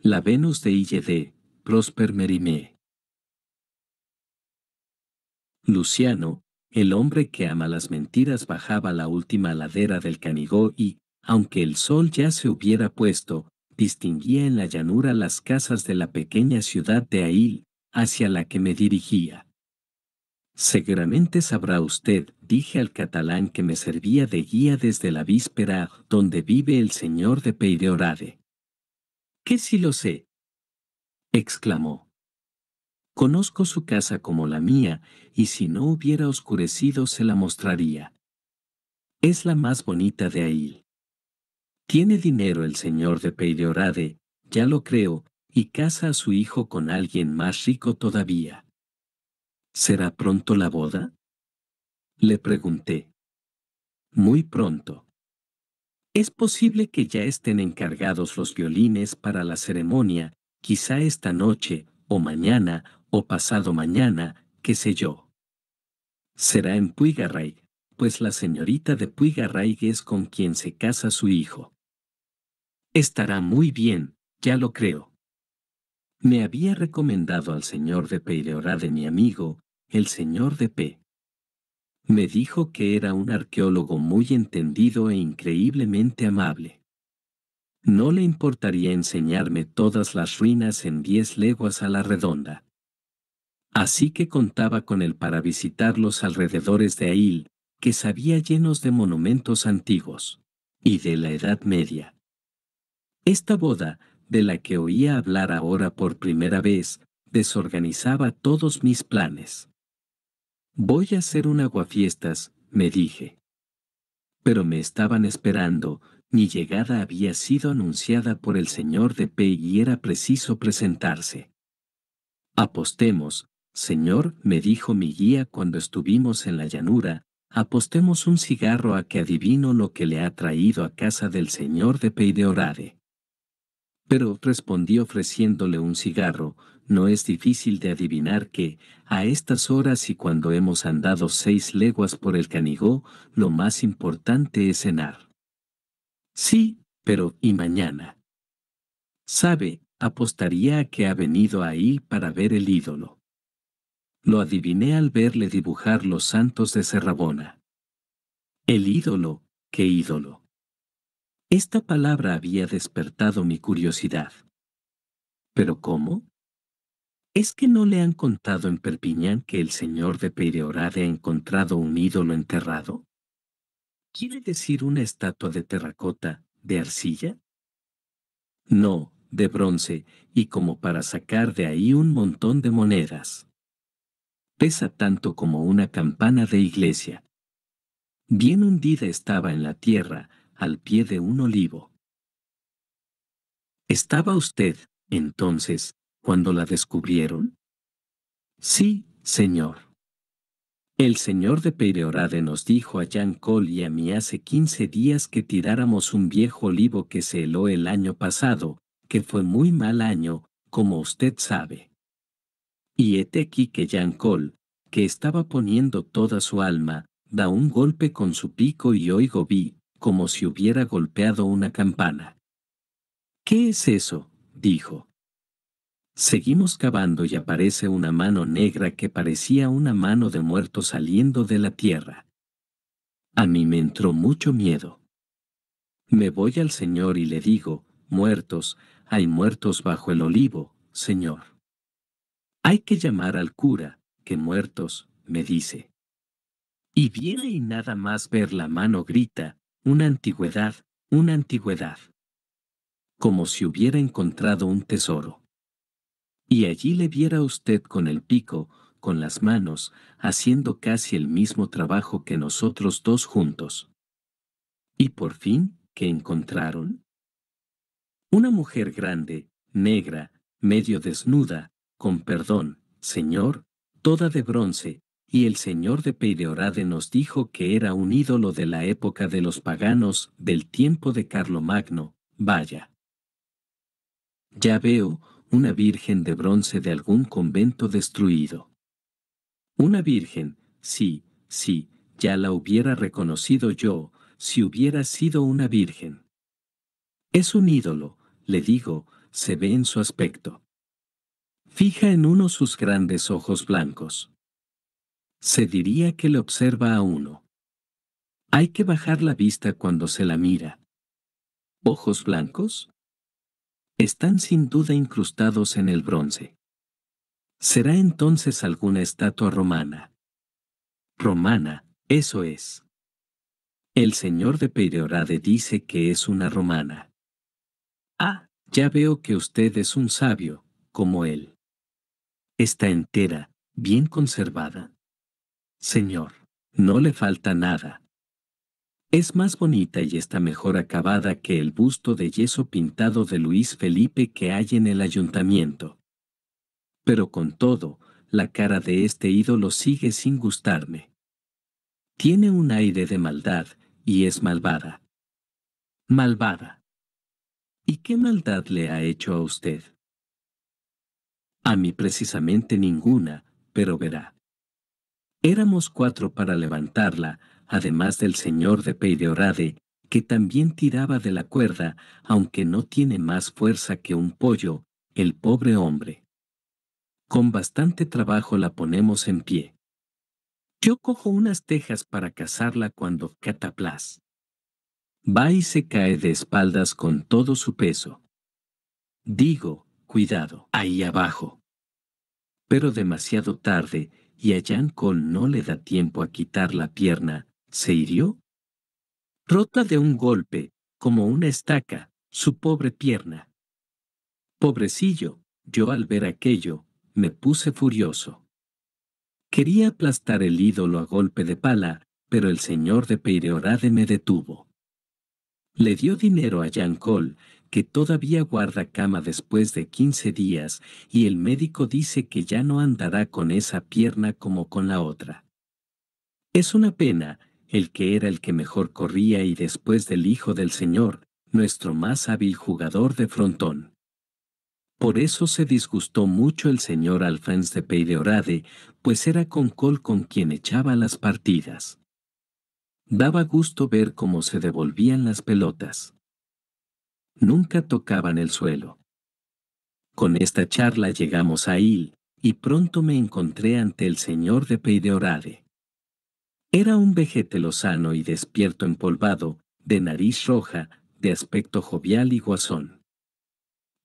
La Venus de Ille Prosper Mérimée. Luciano, el hombre que ama las mentiras, bajaba la última ladera del Canigó y, aunque el sol ya se hubiera puesto, distinguía en la llanura las casas de la pequeña ciudad de Ail, hacia la que me dirigía. Seguramente sabrá usted, dije al catalán que me servía de guía desde la víspera, dónde vive el señor de Peyrehorade. —¿Qué si lo sé? —exclamó. Conozco su casa como la mía, y si no hubiera oscurecido se la mostraría. Es la más bonita de Ail. Tiene dinero el señor de Peyrehorade, ya lo creo, y casa a su hijo con alguien más rico todavía. ¿Será pronto la boda? Le pregunté. Muy pronto. Es posible que ya estén encargados los violines para la ceremonia, quizá esta noche, o mañana, o pasado mañana, qué sé yo. Será en Puiggarraig, pues la señorita de Puiggarraig es con quien se casa su hijo. Estará muy bien, ya lo creo. Me había recomendado al señor de Peyrehorade mi amigo, el señor de P. Me dijo que era un arqueólogo muy entendido e increíblemente amable. No le importaría enseñarme todas las ruinas en 10 leguas a la redonda. Así que contaba con él para visitar los alrededores de Ail, que sabía llenos de monumentos antiguos y de la Edad Media. Esta boda, de la que oía hablar ahora por primera vez, desorganizaba todos mis planes. Voy a hacer un aguafiestas, me dije. Pero me estaban esperando, mi llegada había sido anunciada por el señor de P y era preciso presentarse. Apostemos, señor, me dijo mi guía cuando estuvimos en la llanura, apostemos un cigarro a que adivino lo que le ha traído a casa del señor de Peyrehorade. Pero, respondí ofreciéndole un cigarro, no es difícil de adivinar que, a estas horas y cuando hemos andado 6 leguas por el Canigó, lo más importante es cenar. Sí, pero ¿y mañana? Sabe, apostaría a que ha venido ahí para ver el ídolo. Lo adiviné al verle dibujar los santos de Serrabona. El ídolo, ¿qué ídolo? Esta palabra había despertado mi curiosidad. ¿Pero cómo? ¿Es que no le han contado en Perpiñán que el señor de Peyrehorade ha encontrado un ídolo enterrado? ¿Quiere decir una estatua de terracota, de arcilla? No, de bronce, y como para sacar de ahí un montón de monedas. Pesa tanto como una campana de iglesia. Bien hundida estaba en la tierra, al pie de un olivo. ¿Estaba usted, entonces, cuando la descubrieron? Sí, señor. El señor de Peyrehorade nos dijo a Jean Col y a mí hace 15 días que tiráramos un viejo olivo que se heló el año pasado, que fue muy mal año, como usted sabe. Y hete aquí que Jean Col, que estaba poniendo toda su alma, da un golpe con su pico y oigo vi, como si hubiera golpeado una campana. ¿Qué es eso?, dijo. Seguimos cavando y aparece una mano negra que parecía una mano de muerto saliendo de la tierra. A mí me entró mucho miedo. Me voy al señor y le digo, muertos, hay muertos bajo el olivo, señor. Hay que llamar al cura, que muertos, me dice. Y viene y nada más ver la mano grita, una antigüedad, una antigüedad. Como si hubiera encontrado un tesoro. Y allí le viera usted con el pico, con las manos, haciendo casi el mismo trabajo que nosotros dos juntos. Y por fin, ¿qué encontraron? Una mujer grande, negra, medio desnuda, con perdón, señor, toda de bronce, y el señor de Peyrehorade nos dijo que era un ídolo de la época de los paganos, del tiempo de Carlomagno, vaya. Ya veo, una virgen de bronce de algún convento destruido. Una virgen, sí, sí, ya la hubiera reconocido yo, si hubiera sido una virgen. Es un ídolo, le digo, se ve en su aspecto. Fija en uno sus grandes ojos blancos. Se diría que le observa a uno. Hay que bajar la vista cuando se la mira. ¿Ojos blancos? Están sin duda incrustados en el bronce. ¿Será entonces alguna estatua romana? Romana, eso es. El señor de Peyrehorade dice que es una romana. Ah, ya veo que usted es un sabio, como él. Está entera, bien conservada. Señor, no le falta nada. Es más bonita y está mejor acabada que el busto de yeso pintado de Luis Felipe que hay en el ayuntamiento. Pero con todo, la cara de este ídolo sigue sin gustarme. Tiene un aire de maldad, y es malvada. Malvada. ¿Y qué maldad le ha hecho a usted? A mí precisamente ninguna, pero verá. Éramos 4 para levantarla, además del señor de Peyrehorade, que también tiraba de la cuerda, aunque no tiene más fuerza que un pollo, el pobre hombre. Con bastante trabajo la ponemos en pie. Yo cojo unas tejas para cazarla cuando cataplas. Va y se cae de espaldas con todo su peso. Digo, cuidado, ahí abajo. Pero demasiado tarde, y a Jan Cole no le da tiempo a quitar la pierna, ¿se hirió? Rota de un golpe, como una estaca, su pobre pierna. Pobrecillo, yo al ver aquello, me puse furioso. Quería aplastar el ídolo a golpe de pala, pero el señor de Peyrehorade me detuvo. Le dio dinero a Jan Cole, que todavía guarda cama después de 15 días, y el médico dice que ya no andará con esa pierna como con la otra. Es una pena, el que era el que mejor corría y después del hijo del señor, nuestro más hábil jugador de frontón. Por eso se disgustó mucho el señor Alphonse de Peyrehorade, pues era con Cole con quien echaba las partidas. Daba gusto ver cómo se devolvían las pelotas. Nunca tocaban el suelo. Con esta charla llegamos a Hill, y pronto me encontré ante el señor de Peyrehorade. Era un vejete lozano y despierto empolvado, de nariz roja, de aspecto jovial y guasón.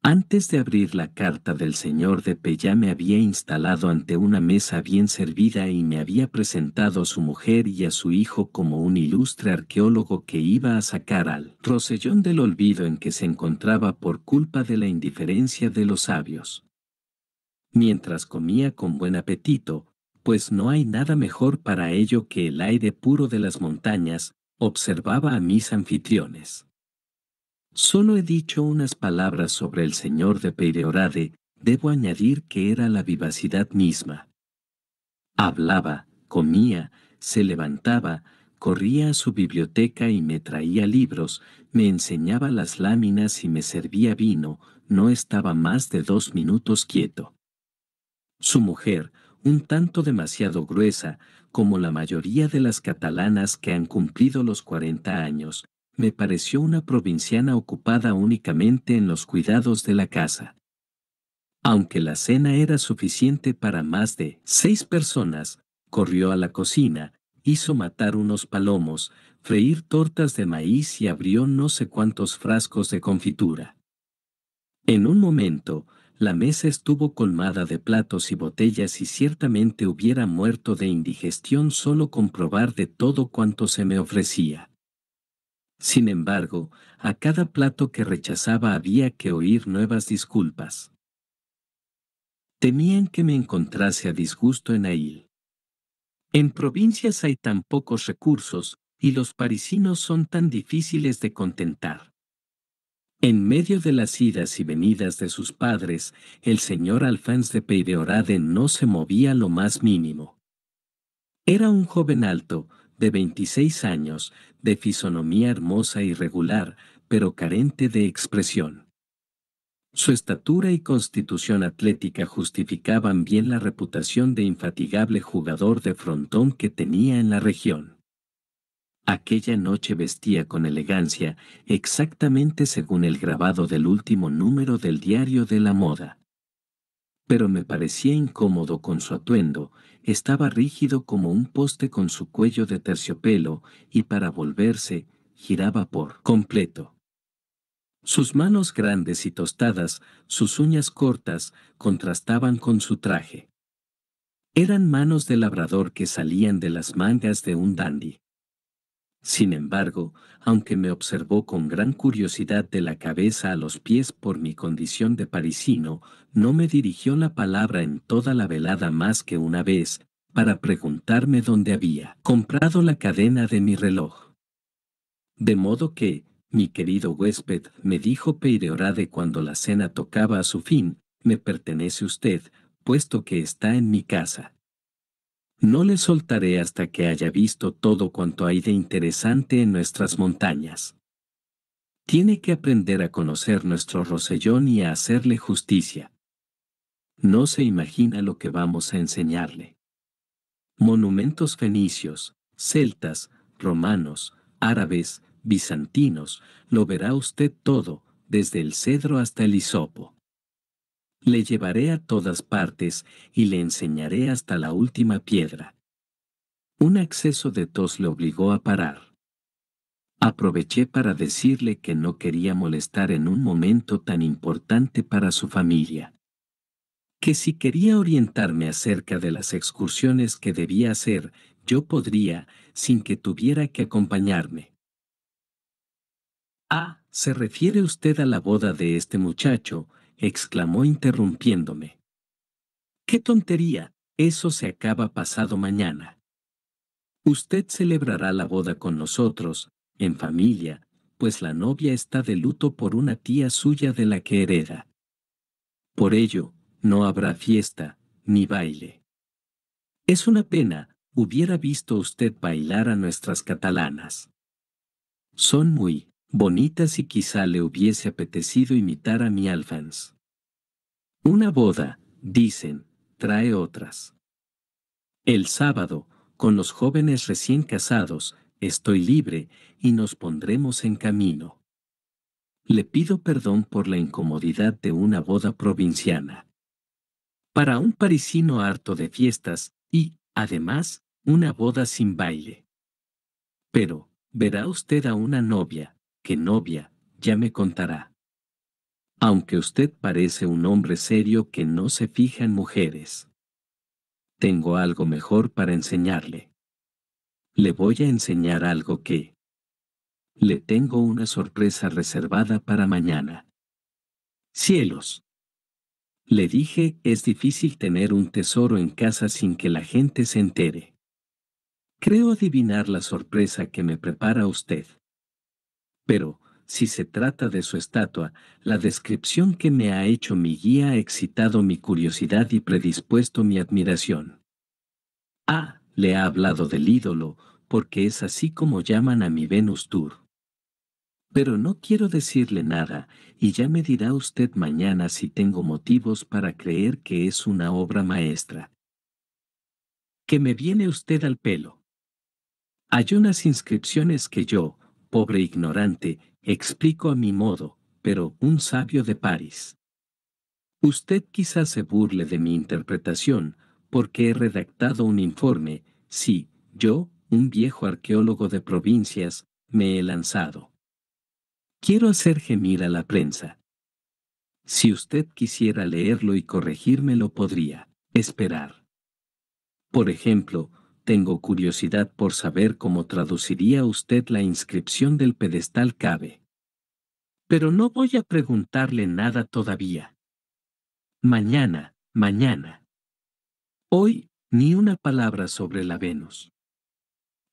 Antes de abrir la carta del señor de P ya me había instalado ante una mesa bien servida y me había presentado a su mujer y a su hijo como un ilustre arqueólogo que iba a sacar al Rosellón del olvido en que se encontraba por culpa de la indiferencia de los sabios. Mientras comía con buen apetito, pues no hay nada mejor para ello que el aire puro de las montañas, observaba a mis anfitriones. Solo he dicho unas palabras sobre el señor de Peyrehorade, debo añadir que era la vivacidad misma. Hablaba, comía, se levantaba, corría a su biblioteca y me traía libros, me enseñaba las láminas y me servía vino, no estaba más de 2 minutos quieto. Su mujer, un tanto demasiado gruesa, como la mayoría de las catalanas que han cumplido los 40 años, me pareció una provinciana ocupada únicamente en los cuidados de la casa. Aunque la cena era suficiente para más de 6 personas, corrió a la cocina, hizo matar unos palomos, freír tortas de maíz y abrió no sé cuántos frascos de confitura. En un momento, la mesa estuvo colmada de platos y botellas y ciertamente hubiera muerto de indigestión solo con probar de todo cuanto se me ofrecía. Sin embargo, a cada plato que rechazaba había que oír nuevas disculpas. Temían que me encontrase a disgusto en Ail. En provincias hay tan pocos recursos, y los parisinos son tan difíciles de contentar. En medio de las idas y venidas de sus padres, el señor Alphonse de Peyrehorade no se movía lo más mínimo. Era un joven alto, de 26 años, de fisonomía hermosa y regular, pero carente de expresión. Su estatura y constitución atlética justificaban bien la reputación de infatigable jugador de frontón que tenía en la región. Aquella noche vestía con elegancia, exactamente según el grabado del último número del diario de la moda. Pero me parecía incómodo con su atuendo, estaba rígido como un poste con su cuello de terciopelo, y para volverse, giraba por completo. Sus manos grandes y tostadas, sus uñas cortas, contrastaban con su traje. Eran manos de labrador que salían de las mangas de un dandy. Sin embargo, aunque me observó con gran curiosidad de la cabeza a los pies por mi condición de parisino, no me dirigió la palabra en toda la velada más que una vez, para preguntarme dónde había comprado la cadena de mi reloj. De modo que, mi querido huésped, me dijo Peyrehorade cuando la cena tocaba a su fin, me pertenece usted, puesto que está en mi casa. No le soltaré hasta que haya visto todo cuanto hay de interesante en nuestras montañas. Tiene que aprender a conocer nuestro Rosellón y a hacerle justicia. No se imagina lo que vamos a enseñarle. Monumentos fenicios, celtas, romanos, árabes, bizantinos, lo verá usted todo, desde el cedro hasta el hisopo. Le llevaré a todas partes y le enseñaré hasta la última piedra. Un acceso de tos le obligó a parar. Aproveché para decirle que no quería molestar en un momento tan importante para su familia. Que si quería orientarme acerca de las excursiones que debía hacer, yo podría, sin que tuviera que acompañarme. Ah, ¿se refiere usted a la boda de este muchacho?, exclamó interrumpiéndome. ¡Qué tontería! Eso se acaba pasado mañana. Usted celebrará la boda con nosotros, en familia, pues la novia está de luto por una tía suya de la que hereda. Por ello, no habrá fiesta, ni baile. Es una pena, hubiera visto usted bailar a nuestras catalanas. Son muy bonitas y quizá le hubiese apetecido imitar a mi Alphonse. Una boda, dicen, trae otras. El sábado, con los jóvenes recién casados, estoy libre, y nos pondremos en camino. Le pido perdón por la incomodidad de una boda provinciana. Para un parisino harto de fiestas, y, además, una boda sin baile. Pero, verá usted a una novia, que novia, ya me contará. Aunque usted parece un hombre serio que no se fija en mujeres. Tengo algo mejor para enseñarle. Le voy a enseñar algo que... Le tengo una sorpresa reservada para mañana. ¡Cielos! Le dije, es difícil tener un tesoro en casa sin que la gente se entere. Creo adivinar la sorpresa que me prepara usted. Pero, si se trata de su estatua, la descripción que me ha hecho mi guía ha excitado mi curiosidad y predispuesto mi admiración. Ah, le ha hablado del ídolo, porque es así como llaman a mi Venus Tour. Pero no quiero decirle nada, y ya me dirá usted mañana si tengo motivos para creer que es una obra maestra. Que me viene usted al pelo. Hay unas inscripciones que yo, pobre ignorante, explico a mi modo, pero un sabio de París. Usted quizás se burle de mi interpretación, porque he redactado un informe, sí, yo, un viejo arqueólogo de provincias, me he lanzado. Quiero hacer gemir a la prensa. Si usted quisiera leerlo y corregírmelo podría esperar. Por ejemplo, tengo curiosidad por saber cómo traduciría usted la inscripción del pedestal Cabe. Pero no voy a preguntarle nada todavía. Mañana, mañana. Hoy, ni una palabra sobre la Venus.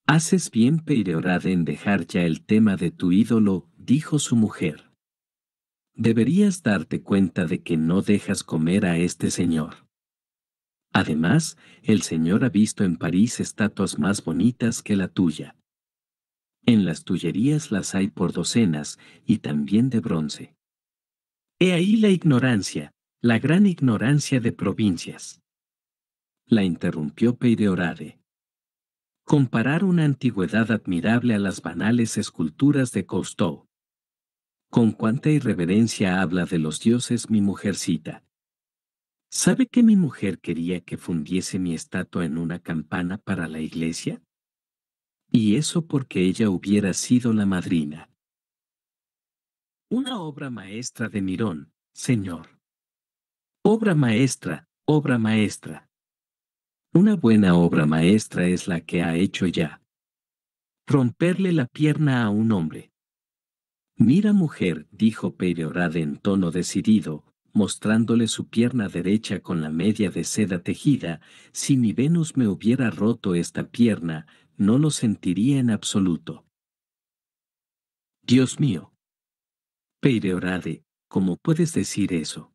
Haces bien, Peyrehorade, en dejar ya el tema de tu ídolo, dijo su mujer. Deberías darte cuenta de que no dejas comer a este señor. Además, el señor ha visto en París estatuas más bonitas que la tuya. En las tullerías las hay por docenas, y también de bronce. He ahí la ignorancia, la gran ignorancia de provincias. La interrumpió Peyrehorade. Comparar una antigüedad admirable a las banales esculturas de Cousteau. Con cuánta irreverencia habla de los dioses mi mujercita. ¿Sabe que mi mujer quería que fundiese mi estatua en una campana para la iglesia? Y eso porque ella hubiera sido la madrina. Una obra maestra de Mirón, señor. Obra maestra, obra maestra. Una buena obra maestra es la que ha hecho ya. Romperle la pierna a un hombre. Mira, mujer, dijo Peyrehorade en tono decidido, mostrándole su pierna derecha con la media de seda tejida, si mi Venus me hubiera roto esta pierna, no lo sentiría en absoluto. Dios mío. Peyrehorade, ¿cómo puedes decir eso?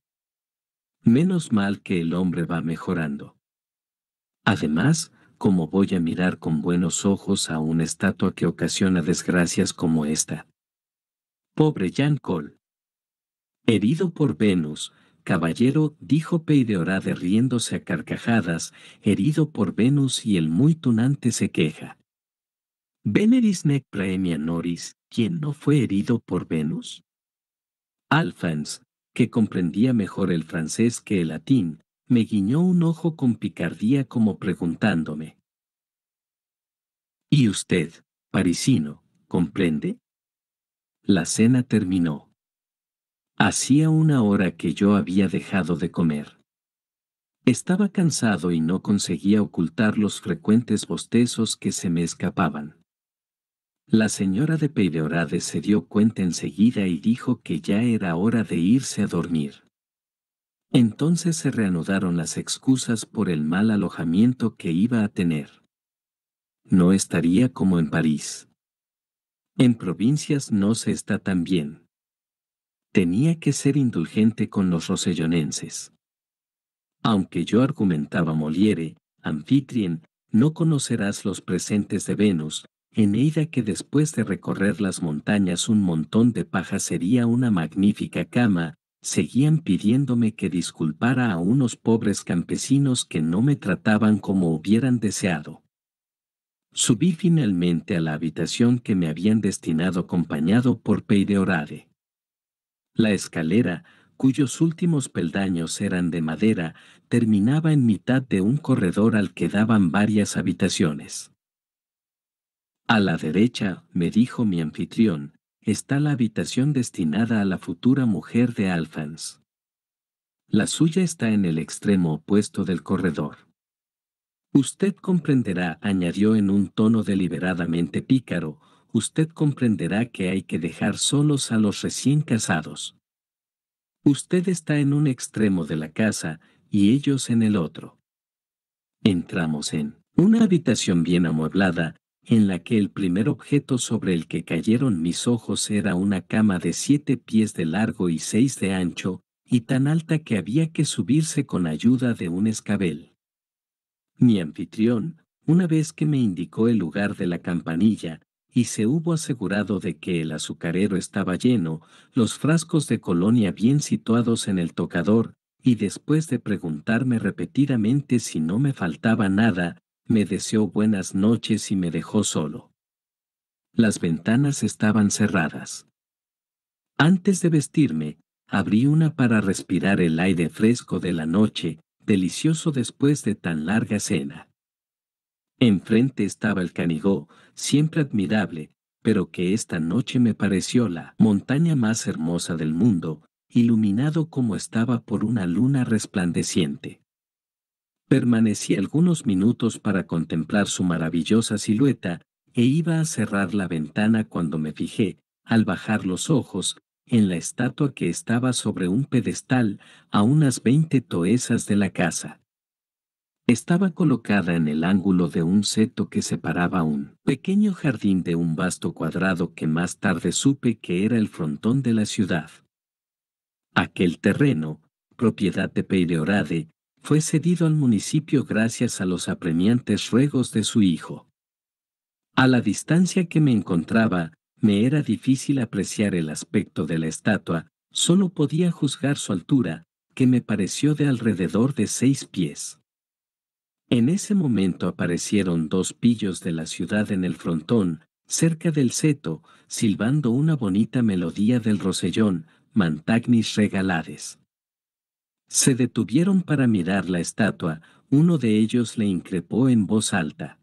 Menos mal que el hombre va mejorando. Además, ¿cómo voy a mirar con buenos ojos a una estatua que ocasiona desgracias como esta? Pobre Jean Cole. Herido por Venus, caballero, dijo Peyrehorade riéndose a carcajadas, herido por Venus y el muy tunante se queja. Veneris nec praemia noris, ¿quién no fue herido por Venus? Alphonse, que comprendía mejor el francés que el latín, me guiñó un ojo con picardía como preguntándome. ¿Y usted, parisino, comprende? La cena terminó. Hacía una hora que yo había dejado de comer. Estaba cansado y no conseguía ocultar los frecuentes bostezos que se me escapaban. La señora de Peyrehorade se dio cuenta enseguida y dijo que ya era hora de irse a dormir. Entonces se reanudaron las excusas por el mal alojamiento que iba a tener. No estaría como en París. En provincias no se está tan bien. Tenía que ser indulgente con los rosellonenses. Aunque yo argumentaba Molière, Anfitrien, no conocerás los presentes de Venus, Eneida que después de recorrer las montañas un montón de paja sería una magnífica cama, seguían pidiéndome que disculpara a unos pobres campesinos que no me trataban como hubieran deseado. Subí finalmente a la habitación que me habían destinado acompañado por Peyrehorade. La escalera, cuyos últimos peldaños eran de madera, terminaba en mitad de un corredor al que daban varias habitaciones. A la derecha, me dijo mi anfitrión, está la habitación destinada a la futura mujer de Alphonse. La suya está en el extremo opuesto del corredor. Usted comprenderá, añadió en un tono deliberadamente pícaro, usted comprenderá que hay que dejar solos a los recién casados. Usted está en un extremo de la casa y ellos en el otro. Entramos en una habitación bien amueblada, en la que el primer objeto sobre el que cayeron mis ojos era una cama de 7 pies de largo y 6 de ancho, y tan alta que había que subirse con ayuda de un escabel. Mi anfitrión, una vez que me indicó el lugar de la campanilla, y se hubo asegurado de que el azucarero estaba lleno, los frascos de colonia bien situados en el tocador, y después de preguntarme repetidamente si no me faltaba nada, me deseó buenas noches y me dejó solo. Las ventanas estaban cerradas. Antes de vestirme, abrí una para respirar el aire fresco de la noche, delicioso después de tan larga cena. Enfrente estaba el Canigó, siempre admirable, pero que esta noche me pareció la montaña más hermosa del mundo, iluminado como estaba por una luna resplandeciente. Permanecí algunos minutos para contemplar su maravillosa silueta, e iba a cerrar la ventana cuando me fijé, al bajar los ojos, en la estatua que estaba sobre un pedestal, a unas 20 toesas de la casa. Estaba colocada en el ángulo de un seto que separaba un pequeño jardín de un vasto cuadrado que más tarde supe que era el frontón de la ciudad. Aquel terreno, propiedad de Peyrehorade, fue cedido al municipio gracias a los apremiantes ruegos de su hijo. A la distancia que me encontraba, me era difícil apreciar el aspecto de la estatua, solo podía juzgar su altura, que me pareció de alrededor de 6 pies. En ese momento aparecieron dos pillos de la ciudad en el frontón, cerca del seto, silbando una bonita melodía del Rosellón, Mantagnis Regalades. Se detuvieron para mirar la estatua, uno de ellos le increpó en voz alta.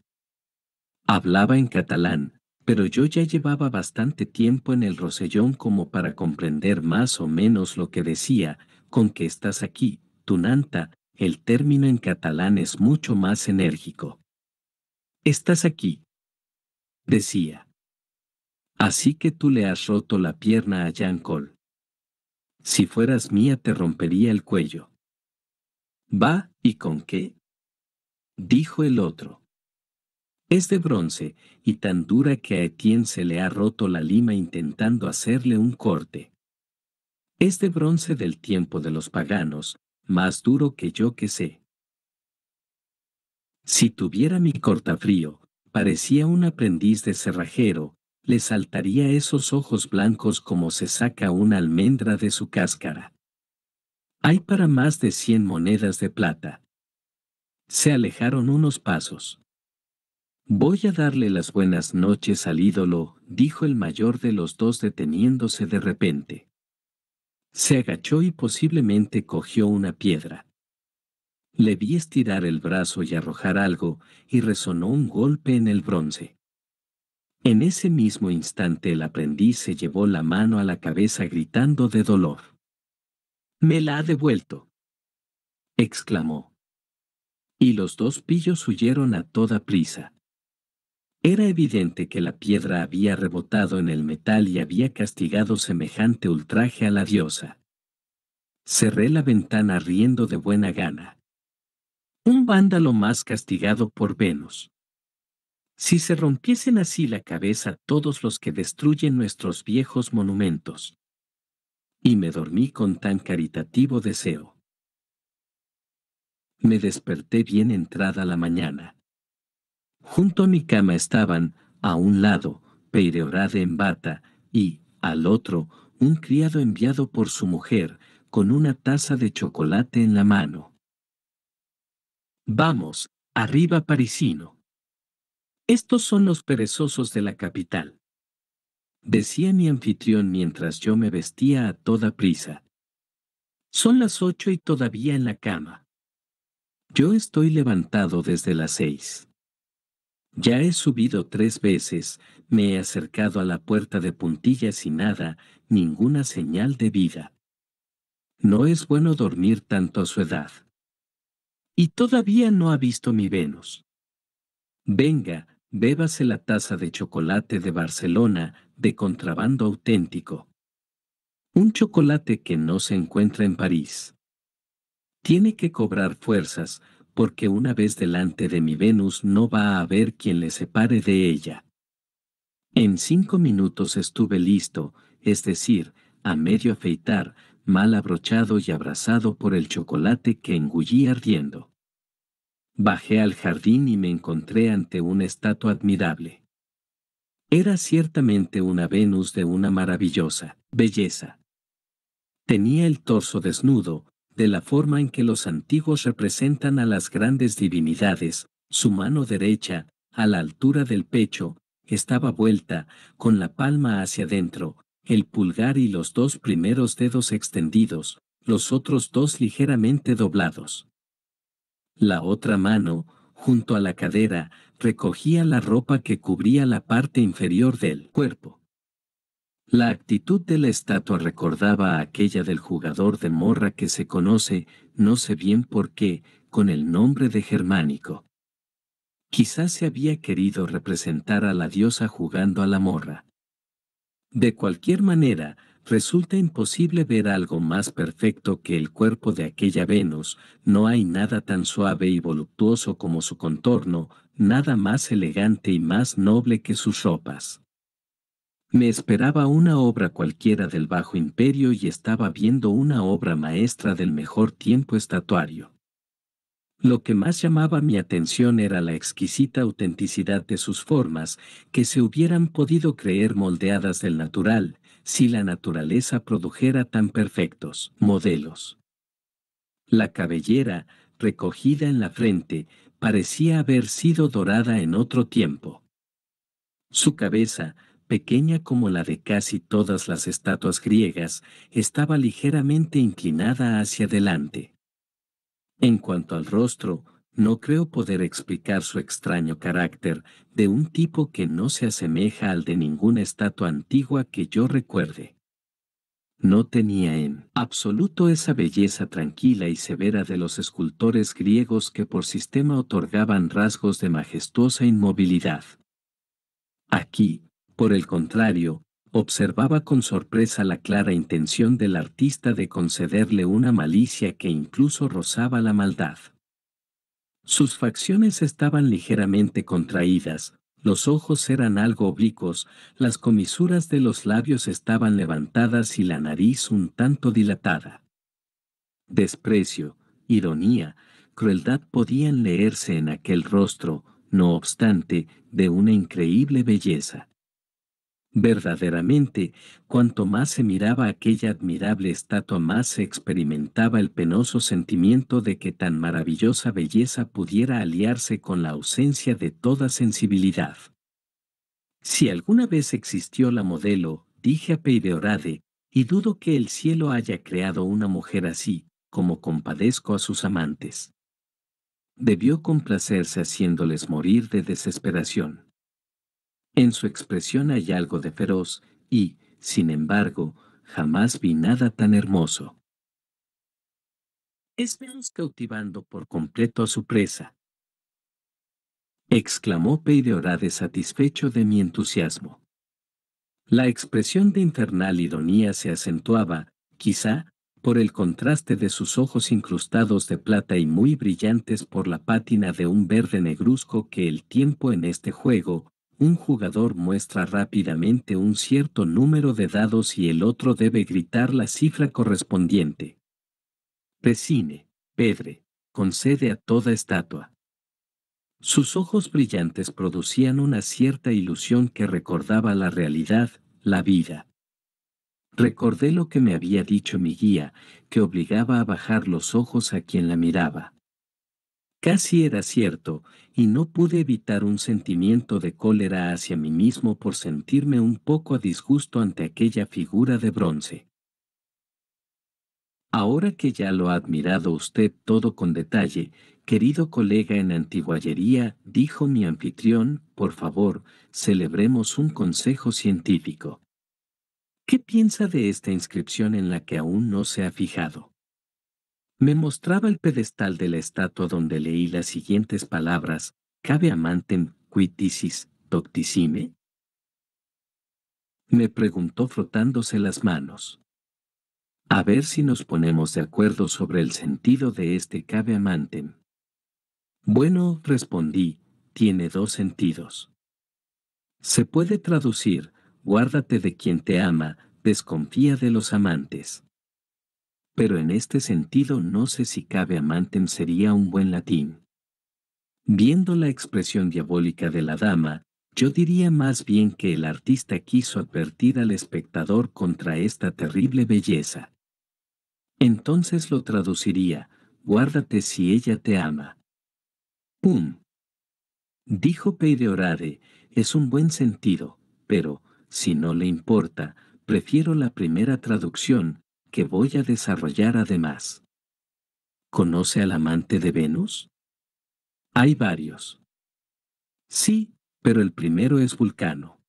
Hablaba en catalán, pero yo ya llevaba bastante tiempo en el Rosellón como para comprender más o menos lo que decía. Con que estás aquí, tunanta, el término en catalán es mucho más enérgico. Estás aquí, decía. Así que tú le has roto la pierna a Jean Col. Si fueras mía te rompería el cuello. ¿Va, y con qué? Dijo el otro. Es de bronce, y tan dura que a Etienne se le ha roto la lima intentando hacerle un corte. Es de bronce del tiempo de los paganos, más duro que yo que sé. Si tuviera mi cortafrío, parecía un aprendiz de cerrajero, le saltaría esos ojos blancos como se saca una almendra de su cáscara. Hay para más de 100 monedas de plata. Se alejaron unos pasos. Voy a darle las buenas noches al ídolo, dijo el mayor de los dos deteniéndose de repente. Se agachó y posiblemente cogió una piedra. Le vi estirar el brazo y arrojar algo, y resonó un golpe en el bronce. En ese mismo instante el aprendiz se llevó la mano a la cabeza gritando de dolor. «¡Me la ha devuelto!», exclamó. Y los dos pillos huyeron a toda prisa. Era evidente que la piedra había rebotado en el metal y había castigado semejante ultraje a la diosa. Cerré la ventana riendo de buena gana. Un vándalo más castigado por Venus. Si se rompiesen así la cabeza todos los que destruyen nuestros viejos monumentos. Y me dormí con tan caritativo deseo. Me desperté bien entrada la mañana. Junto a mi cama estaban, a un lado, Peyrehorade en bata, y, al otro, un criado enviado por su mujer, con una taza de chocolate en la mano. Vamos, arriba parisino. Estos son los perezosos de la capital, decía mi anfitrión mientras yo me vestía a toda prisa. Son las 8 y todavía en la cama. Yo estoy levantado desde las 6. Ya he subido 3 veces, me he acercado a la puerta de puntillas y nada, ninguna señal de vida. No es bueno dormir tanto a su edad. Y todavía no ha visto mi Venus. Venga, bébase la taza de chocolate de Barcelona, de contrabando auténtico. Un chocolate que no se encuentra en París. Tiene que cobrar fuerzas, porque una vez delante de mi Venus no va a haber quien le separe de ella. En 5 minutos estuve listo, es decir, a medio afeitar, mal abrochado y abrazado por el chocolate que engullí ardiendo. Bajé al jardín y me encontré ante una estatua admirable. Era ciertamente una Venus de una maravillosa belleza. Tenía el torso desnudo, de la forma en que los antiguos representan a las grandes divinidades, su mano derecha, a la altura del pecho, estaba vuelta, con la palma hacia adentro, el pulgar y los 2 primeros dedos extendidos, los otros 2 ligeramente doblados. La otra mano, junto a la cadera, recogía la ropa que cubría la parte inferior del cuerpo. La actitud de la estatua recordaba a aquella del jugador de morra que se conoce, no sé bien por qué, con el nombre de Germánico. Quizás se había querido representar a la diosa jugando a la morra. De cualquier manera, resulta imposible ver algo más perfecto que el cuerpo de aquella Venus, no hay nada tan suave y voluptuoso como su contorno, nada más elegante y más noble que sus ropas. Me esperaba una obra cualquiera del Bajo Imperio y estaba viendo una obra maestra del mejor tiempo estatuario. Lo que más llamaba mi atención era la exquisita autenticidad de sus formas, que se hubieran podido creer moldeadas del natural, si la naturaleza produjera tan perfectos modelos. La cabellera, recogida en la frente, parecía haber sido dorada en otro tiempo. Su cabeza, pequeña como la de casi todas las estatuas griegas, estaba ligeramente inclinada hacia adelante. En cuanto al rostro, no creo poder explicar su extraño carácter, de un tipo que no se asemeja al de ninguna estatua antigua que yo recuerde. No tenía en absoluto esa belleza tranquila y severa de los escultores griegos que por sistema otorgaban rasgos de majestuosa inmovilidad. Aquí, por el contrario, observaba con sorpresa la clara intención del artista de concederle una malicia que incluso rozaba la maldad. Sus facciones estaban ligeramente contraídas, los ojos eran algo oblicuos, las comisuras de los labios estaban levantadas y la nariz un tanto dilatada. Desprecio, ironía, crueldad podían leerse en aquel rostro, no obstante, de una increíble belleza. Verdaderamente, cuanto más se miraba aquella admirable estatua, más se experimentaba el penoso sentimiento de que tan maravillosa belleza pudiera aliarse con la ausencia de toda sensibilidad. Si alguna vez existió la modelo, dije a Peideorade, y dudo que el cielo haya creado una mujer así, como compadezco a sus amantes. Debió complacerse haciéndoles morir de desesperación. En su expresión hay algo de feroz, y, sin embargo, jamás vi nada tan hermoso. Es Venus cautivando por completo a su presa, exclamó Peideorade satisfecho de mi entusiasmo. La expresión de infernal ironía se acentuaba, quizá, por el contraste de sus ojos incrustados de plata y muy brillantes por la pátina de un verde negruzco que el tiempo en este juego. Un jugador muestra rápidamente un cierto número de dados y el otro debe gritar la cifra correspondiente. Resine, Pedre, concede a toda estatua. Sus ojos brillantes producían una cierta ilusión que recordaba la realidad, la vida. Recordé lo que me había dicho mi guía, que obligaba a bajar los ojos a quien la miraba. Casi era cierto, y no pude evitar un sentimiento de cólera hacia mí mismo por sentirme un poco a disgusto ante aquella figura de bronce. Ahora que ya lo ha admirado usted todo con detalle, querido colega en antiguallería, dijo mi anfitrión, por favor, celebremos un consejo científico. ¿Qué piensa de esta inscripción en la que aún no se ha fijado? Me mostraba el pedestal de la estatua donde leí las siguientes palabras: ¿Cabe amantem quid dicis doctissime? Me preguntó frotándose las manos. A ver si nos ponemos de acuerdo sobre el sentido de este cabe amantem. Bueno, respondí, tiene dos sentidos. Se puede traducir: guárdate de quien te ama, desconfía de los amantes. Pero en este sentido no sé si cabe amantem sería un buen latín. Viendo la expresión diabólica de la dama, yo diría más bien que el artista quiso advertir al espectador contra esta terrible belleza. Entonces lo traduciría: guárdate si ella te ama. ¡Pum! Dijo Peideorade, es un buen sentido, pero, si no le importa, prefiero la primera traducción, que voy a desarrollar además. ¿Conoce al amante de Venus? Hay varios. Sí, pero el primero es Vulcano.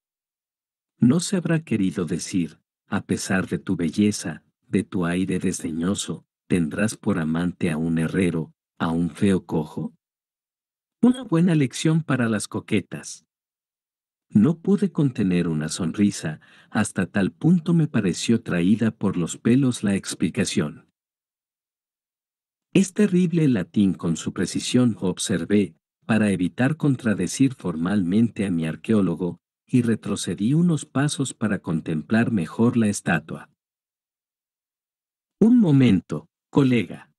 ¿No se habrá querido decir, a pesar de tu belleza, de tu aire desdeñoso, tendrás por amante a un herrero, a un feo cojo? Una buena lección para las coquetas. No pude contener una sonrisa, hasta tal punto me pareció traída por los pelos la explicación. Es terrible el latín con su precisión, observé, para evitar contradecir formalmente a mi arqueólogo, y retrocedí unos pasos para contemplar mejor la estatua. Un momento, colega,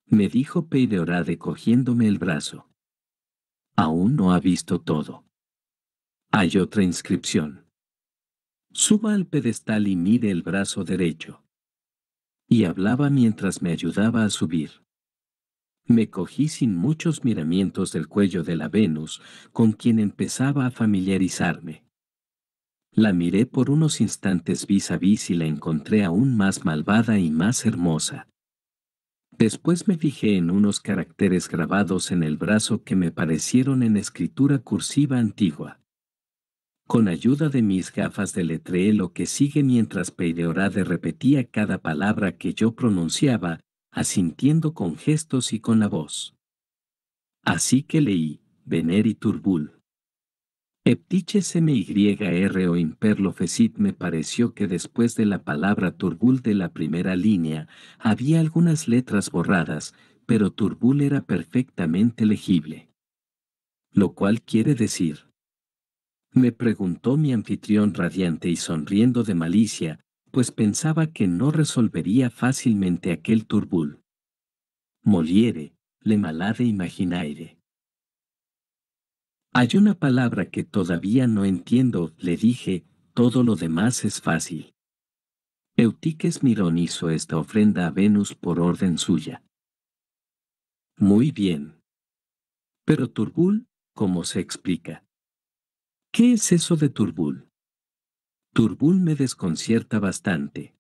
me dijo Peideorade cogiéndome el brazo. Aún no ha visto todo. Hay otra inscripción. Suba al pedestal y mire el brazo derecho. Y hablaba mientras me ayudaba a subir. Me cogí sin muchos miramientos del cuello de la Venus, con quien empezaba a familiarizarme. La miré por unos instantes vis a vis y la encontré aún más malvada y más hermosa. Después me fijé en unos caracteres grabados en el brazo que me parecieron en escritura cursiva antigua. Con ayuda de mis gafas deletreé lo que sigue mientras Peideorade repetía cada palabra que yo pronunciaba, asintiendo con gestos y con la voz. Así que leí, Veneri Turbul. Eptiches MYR o Imperlo Fecit. Me pareció que después de la palabra turbul de la primera línea, había algunas letras borradas, pero turbul era perfectamente legible. ¿Lo cual quiere decir? Me preguntó mi anfitrión radiante y sonriendo de malicia, pues pensaba que no resolvería fácilmente aquel turbul. Moliere, le malade imaginaire. Hay una palabra que todavía no entiendo, le dije, todo lo demás es fácil. Eutiques Mirón hizo esta ofrenda a Venus por orden suya. Muy bien. Pero Turbul, ¿cómo se explica? ¿Qué es eso de Turbul? Turbul me desconcierta bastante.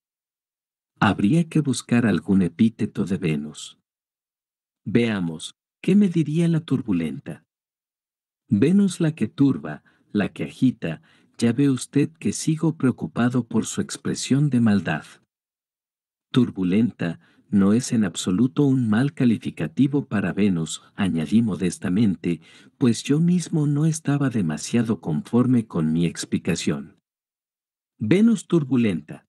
Habría que buscar algún epíteto de Venus. Veamos, ¿qué me diría la turbulenta? Venus la que turba, la que agita, ya ve usted que sigo preocupado por su expresión de maldad. Turbulenta no es en absoluto un mal calificativo para Venus, añadí modestamente, pues yo mismo no estaba demasiado conforme con mi explicación. Venus turbulenta.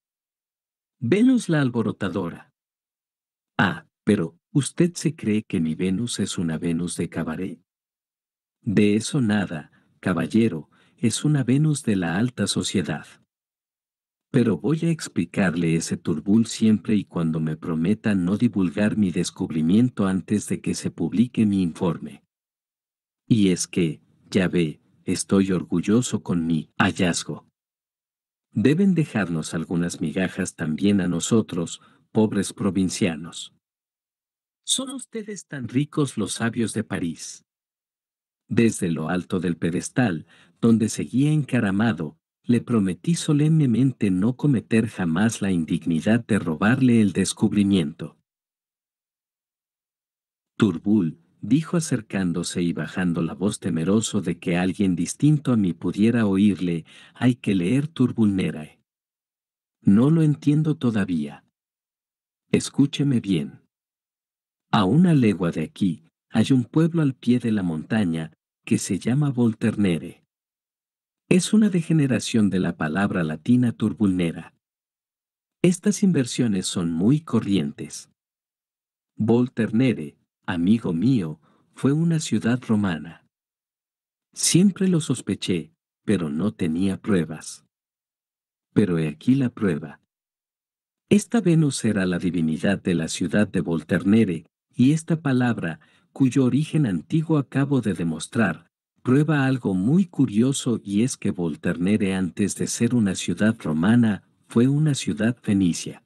Venus la alborotadora. Ah, pero, ¿usted se cree que mi Venus es una Venus de cabaret? De eso nada, caballero, es una Venus de la alta sociedad. Pero voy a explicarle ese turbul siempre y cuando me prometa no divulgar mi descubrimiento antes de que se publique mi informe. Y es que, ya ve, estoy orgulloso con mi hallazgo. Deben dejarnos algunas migajas también a nosotros, pobres provincianos. ¿Son ustedes tan ricos los sabios de París? Desde lo alto del pedestal, donde seguía encaramado, le prometí solemnemente no cometer jamás la indignidad de robarle el descubrimiento. Turbul, dijo acercándose y bajando la voz temeroso de que alguien distinto a mí pudiera oírle, hay que leer Turbulnerae. No lo entiendo todavía. Escúcheme bien. A una legua de aquí, hay un pueblo al pie de la montaña, que se llama Volternere. Es una degeneración de la palabra latina turbulnera. Estas inversiones son muy corrientes. Volternere, amigo mío, fue una ciudad romana. Siempre lo sospeché, pero no tenía pruebas. Pero he aquí la prueba. Esta Venus era la divinidad de la ciudad de Volternere, y esta palabra, cuyo origen antiguo acabo de demostrar, prueba algo muy curioso, y es que Volternere antes de ser una ciudad romana, fue una ciudad fenicia.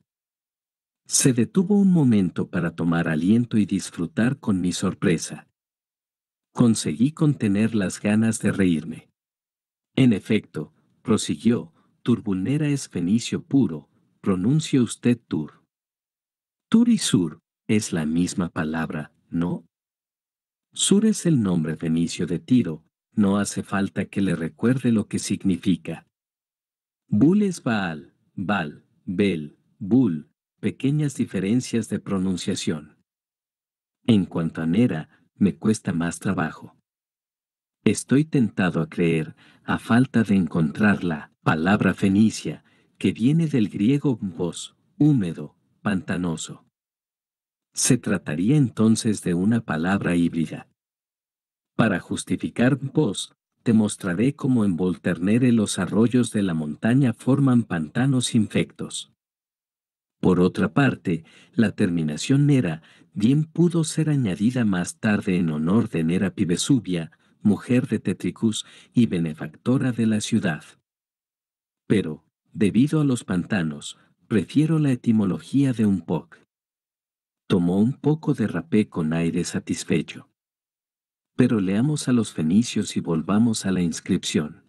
Se detuvo un momento para tomar aliento y disfrutar con mi sorpresa. Conseguí contener las ganas de reírme. En efecto, prosiguió, Turbulnera es fenicio puro, pronuncie usted Tur. Tur y Sur es la misma palabra, ¿no? Sur es el nombre fenicio de Tiro, no hace falta que le recuerde lo que significa. Bul es Baal, Bal, Bel, Bul, pequeñas diferencias de pronunciación. En cuanto a Nera, me cuesta más trabajo. Estoy tentado a creer, a falta de encontrar la palabra fenicia, que viene del griego bos, húmedo, pantanoso. Se trataría entonces de una palabra híbrida. Para justificar bos, te mostraré cómo en Volternere los arroyos de la montaña forman pantanos infectos. Por otra parte, la terminación Nera bien pudo ser añadida más tarde en honor de Nera Pivesubia, mujer de Tetricus y benefactora de la ciudad. Pero, debido a los pantanos, prefiero la etimología de un POC. Tomó un poco de rapé con aire satisfecho. Pero leamos a los fenicios y volvamos a la inscripción.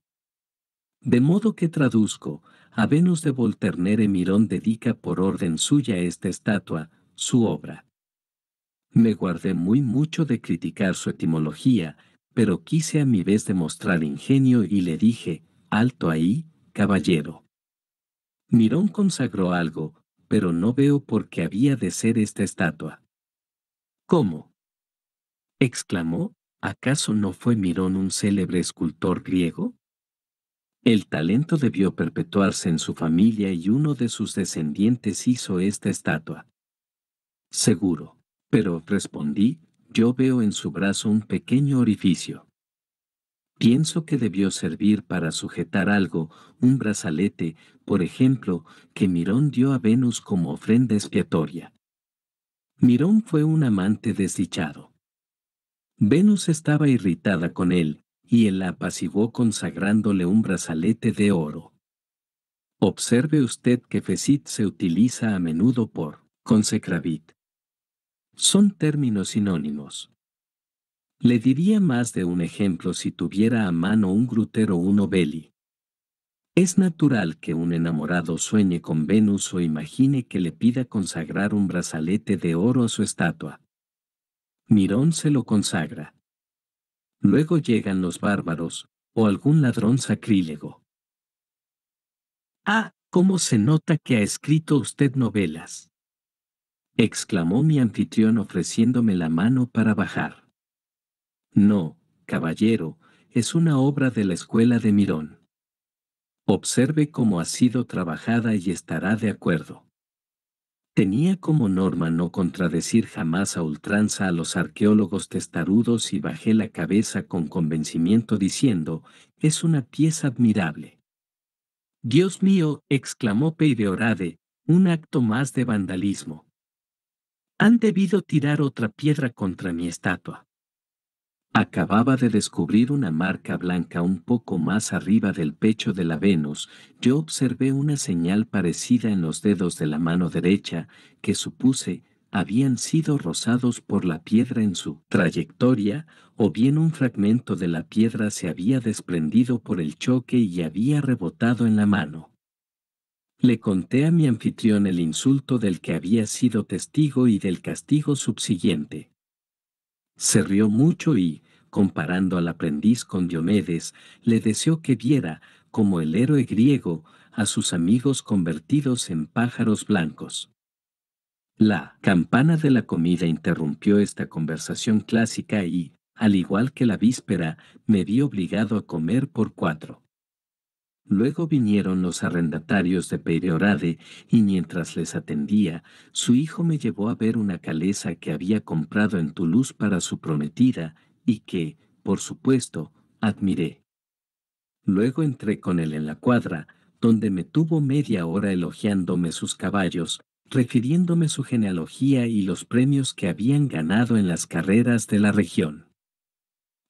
De modo que traduzco, a Venus de Volternere Mirón dedica por orden suya esta estatua, su obra. Me guardé muy mucho de criticar su etimología, pero quise a mi vez demostrar ingenio y le dije, alto ahí, caballero. Mirón consagró algo, pero no veo por qué había de ser esta estatua. ¿Cómo? Exclamó, ¿acaso no fue Mirón un célebre escultor griego? El talento debió perpetuarse en su familia y uno de sus descendientes hizo esta estatua. Seguro. Pero, respondí, yo veo en su brazo un pequeño orificio. Pienso que debió servir para sujetar algo, un brazalete, por ejemplo, que Mirón dio a Venus como ofrenda expiatoria. Mirón fue un amante desdichado. Venus estaba irritada con él, y él la apaciguó consagrándole un brazalete de oro. Observe usted que Fesit se utiliza a menudo por consecravit. Son términos sinónimos. Le diría más de un ejemplo si tuviera a mano un Grutero o un Ovelli. Es natural que un enamorado sueñe con Venus o imagine que le pida consagrar un brazalete de oro a su estatua. Mirón se lo consagra. Luego llegan los bárbaros, o algún ladrón sacrílego. ¡Ah! ¿Cómo se nota que ha escrito usted novelas? Exclamó mi anfitrión ofreciéndome la mano para bajar. No, caballero, es una obra de la escuela de Mirón. Observe cómo ha sido trabajada y estará de acuerdo. Tenía como norma no contradecir jamás a ultranza a los arqueólogos testarudos y bajé la cabeza con convencimiento diciendo, es una pieza admirable. Dios mío, exclamó Peideorade, un acto más de vandalismo. Han debido tirar otra piedra contra mi estatua. Acababa de descubrir una marca blanca un poco más arriba del pecho de la Venus. Yo observé una señal parecida en los dedos de la mano derecha, que supuse habían sido rozados por la piedra en su trayectoria, o bien un fragmento de la piedra se había desprendido por el choque y había rebotado en la mano. Le conté a mi anfitrión el insulto del que había sido testigo y del castigo subsiguiente. Se rió mucho y, comparando al aprendiz con Diomedes, le deseó que viera, como el héroe griego, a sus amigos convertidos en pájaros blancos. La campana de la comida interrumpió esta conversación clásica y, al igual que la víspera, me vi obligado a comer por 4. Luego vinieron los arrendatarios de Pereorade, y mientras les atendía, su hijo me llevó a ver una calesa que había comprado en Toulouse para su prometida, y que, por supuesto, admiré. Luego entré con él en la cuadra, donde me tuvo media hora elogiándome sus caballos, refiriéndome su genealogía y los premios que habían ganado en las carreras de la región.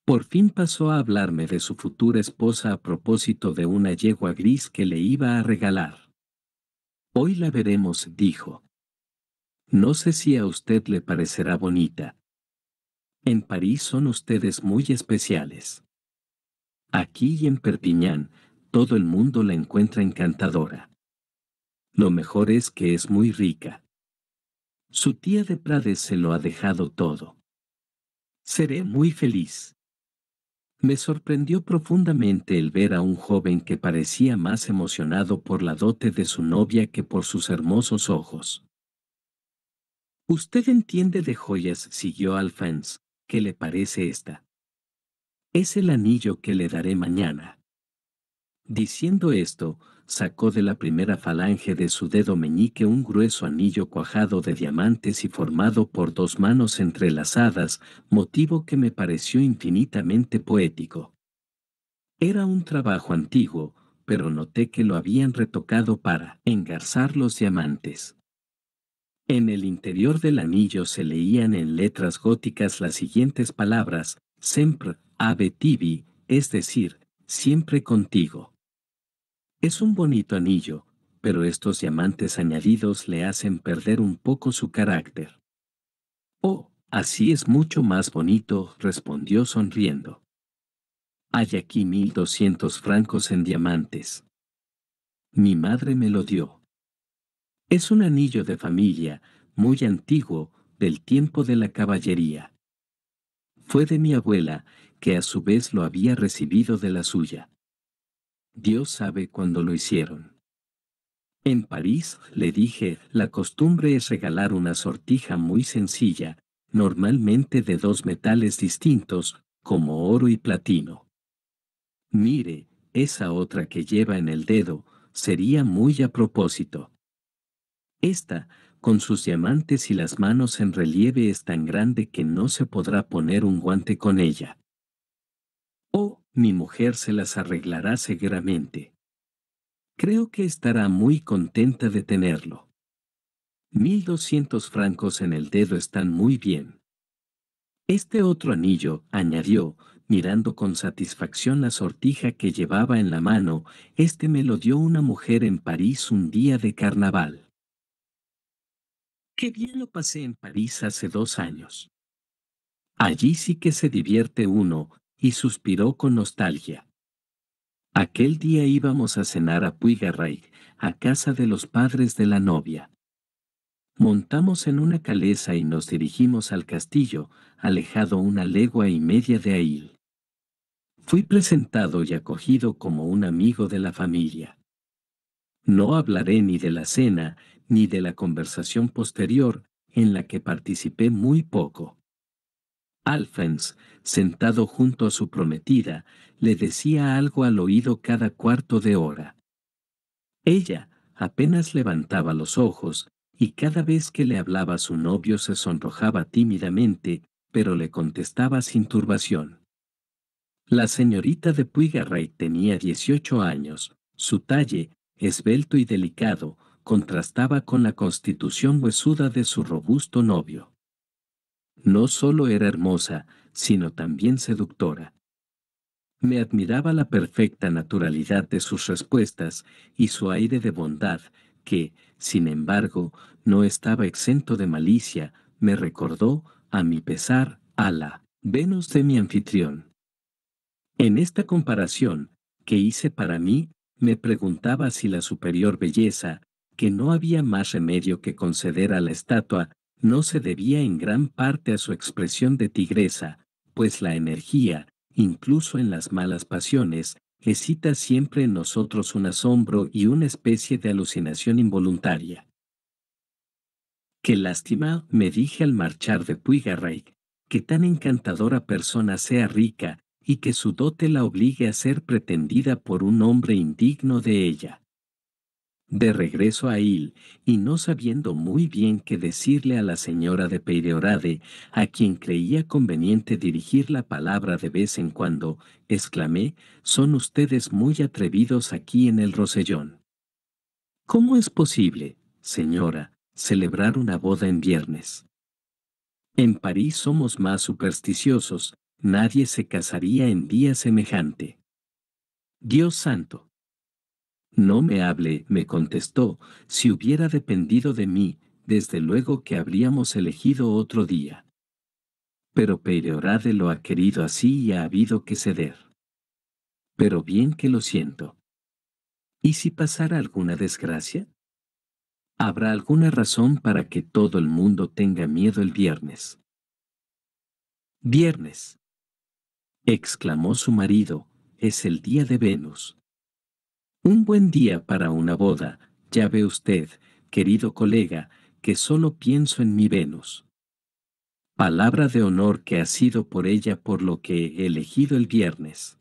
Por fin pasó a hablarme de su futura esposa a propósito de una yegua gris que le iba a regalar. Hoy la veremos, dijo. No sé si a usted le parecerá bonita. En París son ustedes muy especiales. Aquí y en Perpiñán, todo el mundo la encuentra encantadora. Lo mejor es que es muy rica. Su tía de Prades se lo ha dejado todo. Seré muy feliz. Me sorprendió profundamente el ver a un joven que parecía más emocionado por la dote de su novia que por sus hermosos ojos. «Usted entiende de joyas», siguió Alphonse. «¿Qué le parece esta? Es el anillo que le daré mañana». Diciendo esto, sacó de la primera falange de su dedo meñique un grueso anillo cuajado de diamantes y formado por 2 manos entrelazadas, motivo que me pareció infinitamente poético. Era un trabajo antiguo, pero noté que lo habían retocado para engarzar los diamantes. En el interior del anillo se leían en letras góticas las siguientes palabras: Sempre ave tibi, es decir, siempre contigo. Es un bonito anillo, pero estos diamantes añadidos le hacen perder un poco su carácter. Así es mucho más bonito, respondió sonriendo. Hay aquí 1.200 francos en diamantes. Mi madre me lo dio. Es un anillo de familia, muy antiguo, del tiempo de la caballería. Fue de mi abuela, que a su vez lo había recibido de la suya. Dios sabe cuándo lo hicieron. En París, le dije, la costumbre es regalar una sortija muy sencilla, normalmente de dos metales distintos, como oro y platino. Mire, esa otra que lleva en el dedo, sería muy a propósito. Esta, con sus diamantes y las manos en relieve, es tan grande que no se podrá poner un guante con ella. Oh, mi mujer se las arreglará seguramente. Creo que estará muy contenta de tenerlo. 1.200 francos en el dedo están muy bien. Este otro anillo, añadió, mirando con satisfacción la sortija que llevaba en la mano, este me lo dio una mujer en París un día de carnaval. Qué bien lo pasé en París hace 2 años. Allí sí que se divierte uno, y suspiró con nostalgia. Aquel día íbamos a cenar a Puiggaray, a casa de los padres de la novia. Montamos en una calesa y nos dirigimos al castillo, alejado 1 legua y media de ahí. Fui presentado y acogido como un amigo de la familia. No hablaré ni de la cena, ni de la conversación posterior, en la que participé muy poco. Alphonse, sentado junto a su prometida, le decía algo al oído cada cuarto de hora. Ella apenas levantaba los ojos, y cada vez que le hablaba su novio se sonrojaba tímidamente, pero le contestaba sin turbación. La señorita de Puiggaray tenía 18 años, su talle, esbelto y delicado, contrastaba con la constitución huesuda de su robusto novio. No solo era hermosa, sino también seductora. Me admiraba la perfecta naturalidad de sus respuestas y su aire de bondad, que, sin embargo, no estaba exento de malicia, me recordó, a mi pesar, a la Venus de mi anfitrión. En esta comparación, que hice para mí, me preguntaba si la superior belleza, que no había más remedio que conceder a la estatua, no se debía en gran parte a su expresión de tigresa, pues la energía, incluso en las malas pasiones, excita siempre en nosotros un asombro y una especie de alucinación involuntaria. Qué lástima, me dije al marchar de Puiggaray, que tan encantadora persona sea rica, y que su dote la obligue a ser pretendida por un hombre indigno de ella. De regreso a Hill, y no sabiendo muy bien qué decirle a la señora de Peyrehorade, a quien creía conveniente dirigir la palabra de vez en cuando, exclamé, son ustedes muy atrevidos aquí en el Rosellón. ¿Cómo es posible, señora, celebrar una boda en viernes? En París somos más supersticiosos, nadie se casaría en día semejante. Dios santo. No me hable, me contestó, si hubiera dependido de mí, desde luego que habríamos elegido otro día. Pero Peyrehorade lo ha querido así y ha habido que ceder. Pero bien que lo siento. ¿Y si pasara alguna desgracia? ¿Habrá alguna razón para que todo el mundo tenga miedo el viernes? Viernes, exclamó su marido, es el día de Venus. Un buen día para una boda, ya ve usted, querido colega, que solo pienso en mi Venus. Palabra de honor que ha sido por ella por lo que he elegido el viernes.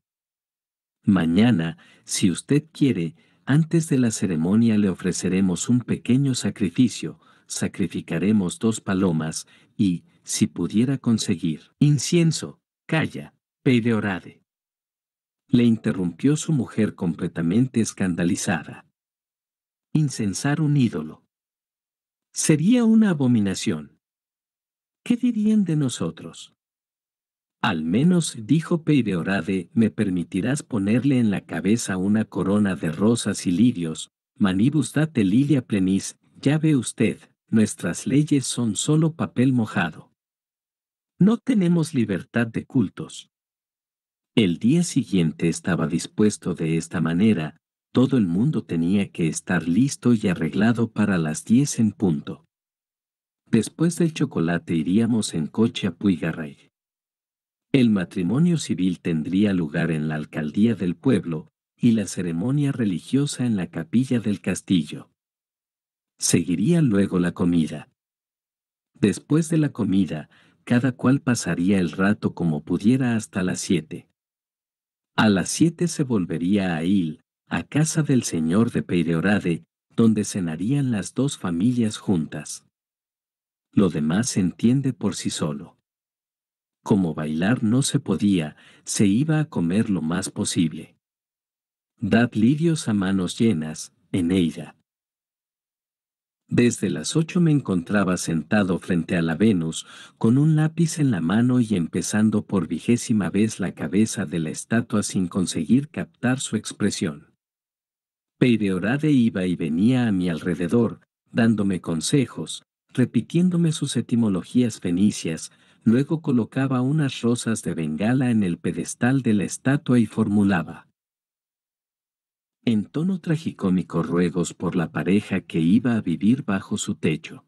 Mañana, si usted quiere, antes de la ceremonia le ofreceremos un pequeño sacrificio, sacrificaremos 2 palomas, y, si pudiera conseguir, incienso, calla, Peyrehorade. Le interrumpió su mujer completamente escandalizada. Incensar un ídolo. Sería una abominación. ¿Qué dirían de nosotros? Al menos, dijo Peyrehorade, me permitirás ponerle en la cabeza una corona de rosas y lirios, manibus date lilia plenis, ya ve usted, nuestras leyes son solo papel mojado. No tenemos libertad de cultos. El día siguiente estaba dispuesto de esta manera, todo el mundo tenía que estar listo y arreglado para las 10 en punto. Después del chocolate iríamos en coche a Puiggarray. El matrimonio civil tendría lugar en la alcaldía del pueblo y la ceremonia religiosa en la capilla del castillo. Seguiría luego la comida. Después de la comida, cada cual pasaría el rato como pudiera hasta las 7. A las 7 se volvería a Il, a casa del señor de Peyrehorade, donde cenarían las dos familias juntas. Lo demás se entiende por sí solo. Como bailar no se podía, se iba a comer lo más posible. Dad lirios a manos llenas, Eneida. Desde las 8 me encontraba sentado frente a la Venus, con un lápiz en la mano y empezando por 20ª vez la cabeza de la estatua sin conseguir captar su expresión. Peyrehorade iba y venía a mi alrededor, dándome consejos, repitiéndome sus etimologías fenicias, luego colocaba unas rosas de Bengala en el pedestal de la estatua y formulaba en tono tragicómico ruegos por la pareja que iba a vivir bajo su techo.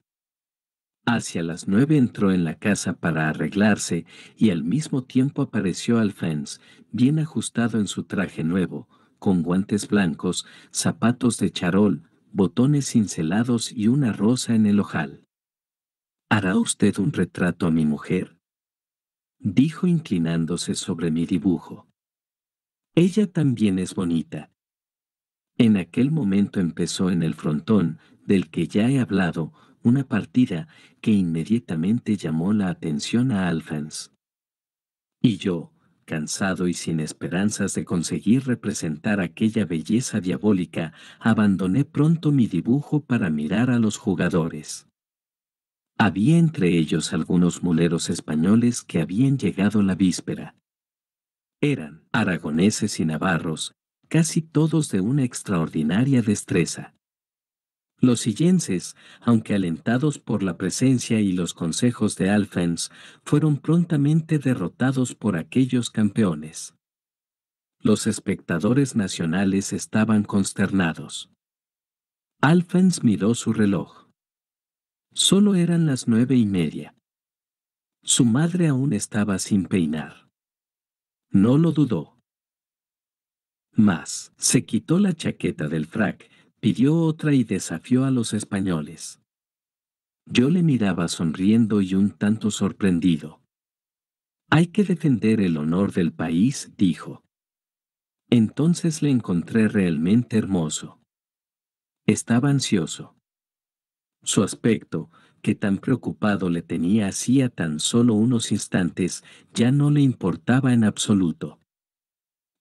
Hacia las 9 entró en la casa para arreglarse y al mismo tiempo apareció Alphonse, bien ajustado en su traje nuevo, con guantes blancos, zapatos de charol, botones cincelados y una rosa en el ojal. ¿Hará usted un retrato a mi mujer?, dijo inclinándose sobre mi dibujo. Ella también es bonita. En aquel momento empezó en el frontón, del que ya he hablado, una partida que inmediatamente llamó la atención a Alphonse. Y yo, cansado y sin esperanzas de conseguir representar aquella belleza diabólica, abandoné pronto mi dibujo para mirar a los jugadores. Había entre ellos algunos muleros españoles que habían llegado la víspera. Eran aragoneses y navarros, casi todos de una extraordinaria destreza. Los sillenses, aunque alentados por la presencia y los consejos de Alphonse, fueron prontamente derrotados por aquellos campeones. Los espectadores nacionales estaban consternados. Alphonse miró su reloj. Solo eran las 9:30. Su madre aún estaba sin peinar. No lo dudó. Mas, se quitó la chaqueta del frac, pidió otra y desafió a los españoles. Yo le miraba sonriendo y un tanto sorprendido. Hay que defender el honor del país, dijo. Entonces le encontré realmente hermoso. Estaba ansioso. Su aspecto, que tan preocupado le tenía hacía tan solo unos instantes, ya no le importaba en absoluto.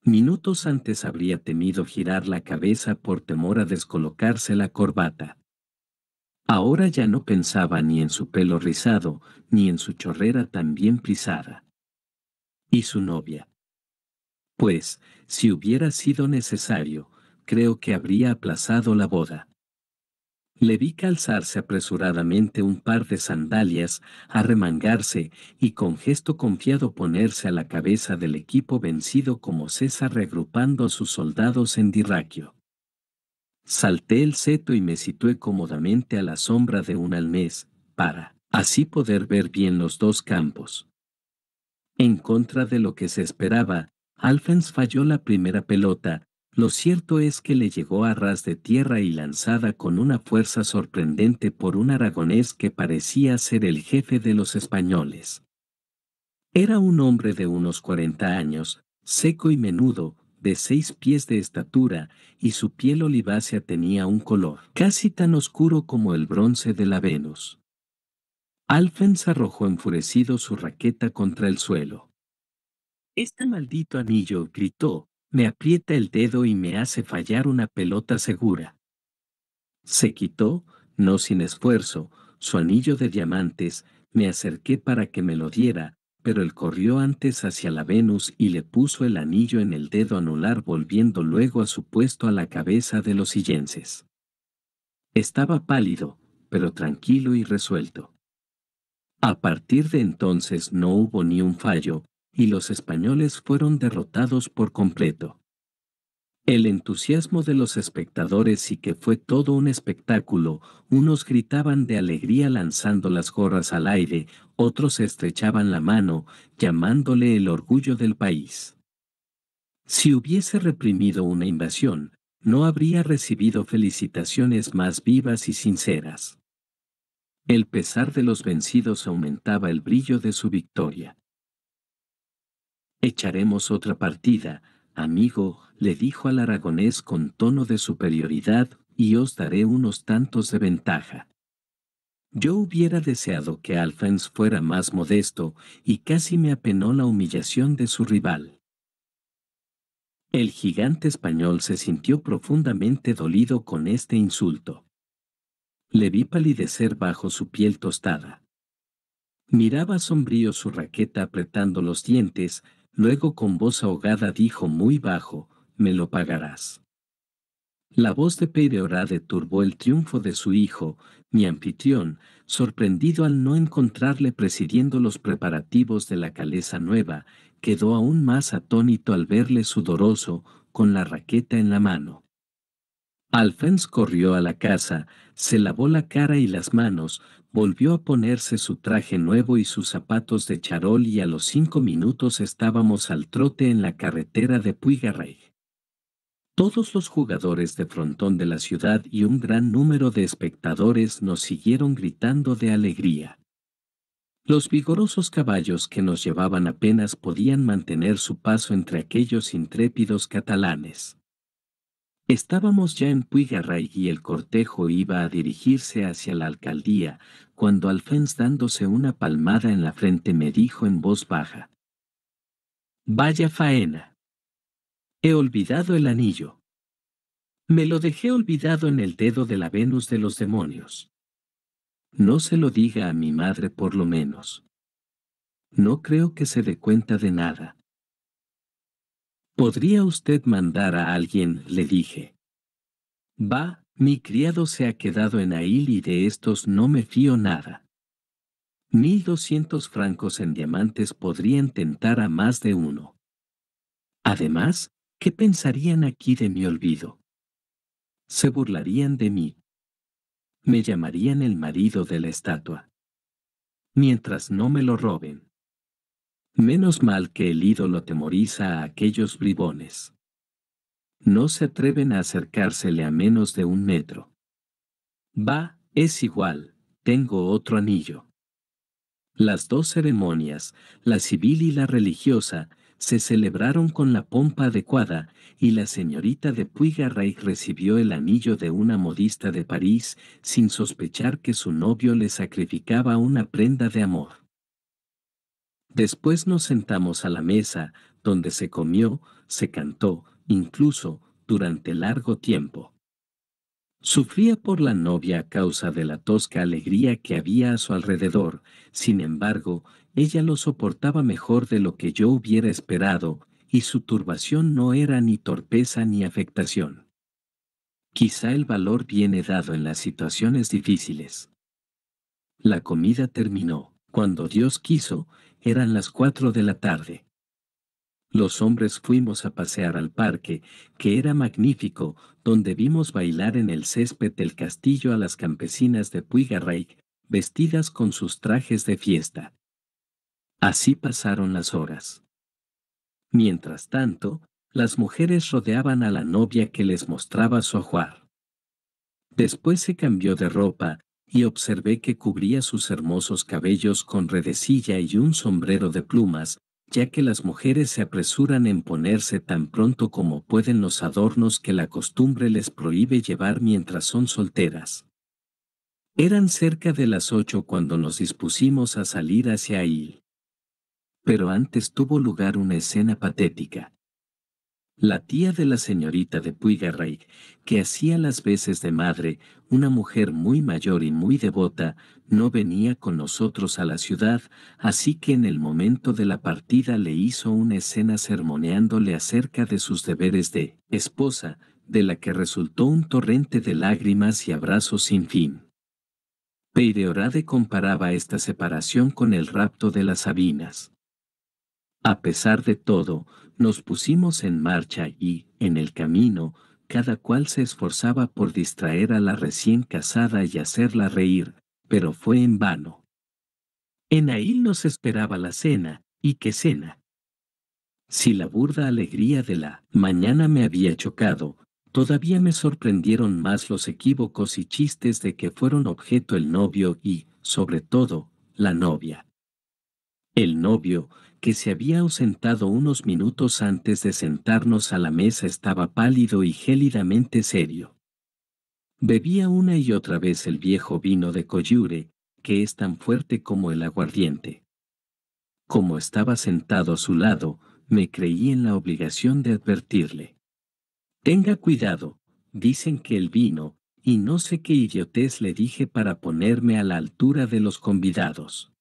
Minutos antes habría temido girar la cabeza por temor a descolocarse la corbata. Ahora ya no pensaba ni en su pelo rizado, ni en su chorrera tan bien prisada. ¿Y su novia? Pues, si hubiera sido necesario, creo que habría aplazado la boda. Le vi calzarse apresuradamente un par de sandalias, arremangarse y con gesto confiado ponerse a la cabeza del equipo vencido como César reagrupando a sus soldados en Dirraquio. Salté el seto y me situé cómodamente a la sombra de un almés, para, así poder ver bien los dos campos. En contra de lo que se esperaba, Alphonse falló la primera pelota. Lo cierto es que le llegó a ras de tierra y lanzada con una fuerza sorprendente por un aragonés que parecía ser el jefe de los españoles. Era un hombre de unos 40 años, seco y menudo, de 6 pies de estatura, y su piel olivácea tenía un color casi tan oscuro como el bronce de la Venus. Alphonse arrojó enfurecido su raqueta contra el suelo. Este maldito anillo, gritó, me aprieta el dedo y me hace fallar una pelota segura. Se quitó, no sin esfuerzo, su anillo de diamantes, me acerqué para que me lo diera, pero él corrió antes hacia la Venus y le puso el anillo en el dedo anular volviendo luego a su puesto a la cabeza de los sillenses. Estaba pálido, pero tranquilo y resuelto. A partir de entonces no hubo ni un fallo, y los españoles fueron derrotados por completo. El entusiasmo de los espectadores sí que fue todo un espectáculo, unos gritaban de alegría lanzando las gorras al aire, otros estrechaban la mano, llamándole el orgullo del país. Si hubiese reprimido una invasión, no habría recibido felicitaciones más vivas y sinceras. El pesar de los vencidos aumentaba el brillo de su victoria. Echaremos otra partida, amigo, le dijo al aragonés con tono de superioridad, y os daré unos tantos de ventaja. Yo hubiera deseado que Alphonse fuera más modesto, y casi me apenó la humillación de su rival. El gigante español se sintió profundamente dolido con este insulto. Le vi palidecer bajo su piel tostada. Miraba sombrío su raqueta apretando los dientes, luego con voz ahogada dijo muy bajo, «Me lo pagarás». La voz de Peyrehorade turbó el triunfo de su hijo, mi anfitrión, sorprendido al no encontrarle presidiendo los preparativos de la caleza nueva, quedó aún más atónito al verle sudoroso, con la raqueta en la mano. Alphonse corrió a la casa, se lavó la cara y las manos, volvió a ponerse su traje nuevo y sus zapatos de charol y a los 5 minutos estábamos al trote en la carretera de Puiggaray. Todos los jugadores de frontón de la ciudad y un gran número de espectadores nos siguieron gritando de alegría. Los vigorosos caballos que nos llevaban apenas podían mantener su paso entre aquellos intrépidos catalanes. Estábamos ya en Puiggaray y el cortejo iba a dirigirse hacia la alcaldía, cuando Alphonse dándose una palmada en la frente me dijo en voz baja: «Vaya faena. He olvidado el anillo. Me lo dejé olvidado en el dedo de la Venus de los demonios. No se lo diga a mi madre por lo menos. No creo que se dé cuenta de nada». «¿Podría usted mandar a alguien?», le dije. «Va, mi criado se ha quedado en Ail y de estos no me fío nada. 1.200 francos en diamantes podrían tentar a más de uno. Además, ¿qué pensarían aquí de mi olvido? Se burlarían de mí. Me llamarían el marido de la estatua. Mientras no me lo roben. Menos mal que el ídolo atemoriza a aquellos bribones. No se atreven a acercársele a menos de 1 metro. Va, es igual, tengo otro anillo». Las 2 ceremonias, la civil y la religiosa, se celebraron con la pompa adecuada, y la señorita de Puiggaray recibió el anillo de una modista de París, sin sospechar que su novio le sacrificaba una prenda de amor. Después nos sentamos a la mesa, donde se comió, se cantó, incluso, durante largo tiempo. Sufría por la novia a causa de la tosca alegría que había a su alrededor, sin embargo, ella lo soportaba mejor de lo que yo hubiera esperado, y su turbación no era ni torpeza ni afectación. Quizá el valor viene dado en las situaciones difíciles. La comida terminó. Cuando Dios quiso, eran las 4 de la tarde. Los hombres fuimos a pasear al parque, que era magnífico, donde vimos bailar en el césped del castillo a las campesinas de Puiggaray, vestidas con sus trajes de fiesta. Así pasaron las horas. Mientras tanto, las mujeres rodeaban a la novia que les mostraba su ajuar. Después se cambió de ropa, y observé que cubría sus hermosos cabellos con redecilla y un sombrero de plumas, ya que las mujeres se apresuran en ponerse tan pronto como pueden los adornos que la costumbre les prohíbe llevar mientras son solteras. Eran cerca de las 8 cuando nos dispusimos a salir hacia ahí. Pero antes tuvo lugar una escena patética. La tía de la señorita de Puiggaray, que hacía las veces de madre, una mujer muy mayor y muy devota, no venía con nosotros a la ciudad, así que en el momento de la partida le hizo una escena sermoneándole acerca de sus deberes de esposa, de la que resultó un torrente de lágrimas y abrazos sin fin. Peirehorade comparaba esta separación con el rapto de las Sabinas. A pesar de todo, nos pusimos en marcha y, en el camino, cada cual se esforzaba por distraer a la recién casada y hacerla reír, pero fue en vano. En Ail nos esperaba la cena, ¿y qué cena? Si la burda alegría de la mañana me había chocado, todavía me sorprendieron más los equívocos y chistes de que fueron objeto el novio y, sobre todo, la novia. El novio, que se había ausentado unos minutos antes de sentarnos a la mesa, estaba pálido y gélidamente serio. Bebía una y otra vez el viejo vino de Coyure, que es tan fuerte como el aguardiente. Como estaba sentado a su lado, me creí en la obligación de advertirle. Tenga cuidado, dicen que el vino, y no sé qué idiotez le dije para ponerme a la altura de los convidados.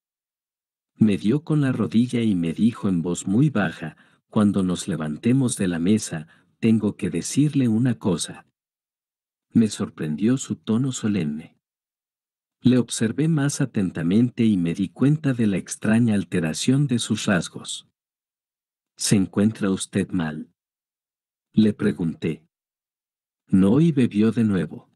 Me dio con la rodilla y me dijo en voz muy baja, cuando nos levantemos de la mesa, tengo que decirle una cosa. Me sorprendió su tono solemne. Le observé más atentamente y me di cuenta de la extraña alteración de sus rasgos. ¿Se encuentra usted mal?, le pregunté. No, y bebió de nuevo.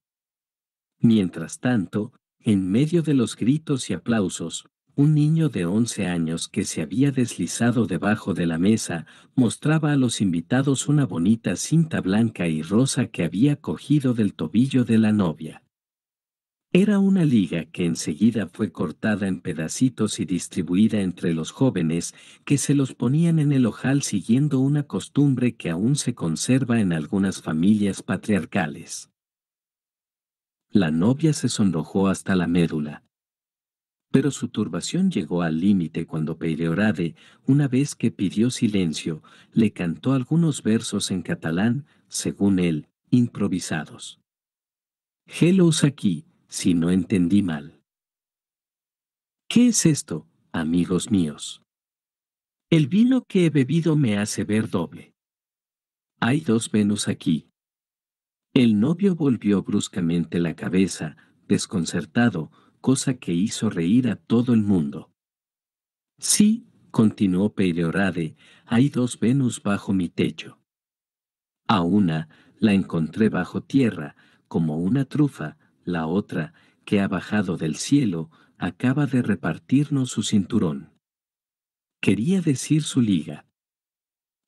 Mientras tanto, en medio de los gritos y aplausos, un niño de 11 años que se había deslizado debajo de la mesa mostraba a los invitados una bonita cinta blanca y rosa que había cogido del tobillo de la novia. Era una liga que enseguida fue cortada en pedacitos y distribuida entre los jóvenes, que se los ponían en el ojal siguiendo una costumbre que aún se conserva en algunas familias patriarcales. La novia se sonrojó hasta la médula. Pero su turbación llegó al límite cuando Peirehorade, una vez que pidió silencio, le cantó algunos versos en catalán, según él, improvisados. Helos aquí, si no entendí mal. ¿Qué es esto, amigos míos? El vino que he bebido me hace ver doble. Hay dos Venus aquí. El novio volvió bruscamente la cabeza, desconcertado, cosa que hizo reír a todo el mundo. Sí, continuó Peirehorade, hay dos Venus bajo mi techo. A una, la encontré bajo tierra, como una trufa, la otra, que ha bajado del cielo, acaba de repartirnos su cinturón. Quería decir su liga.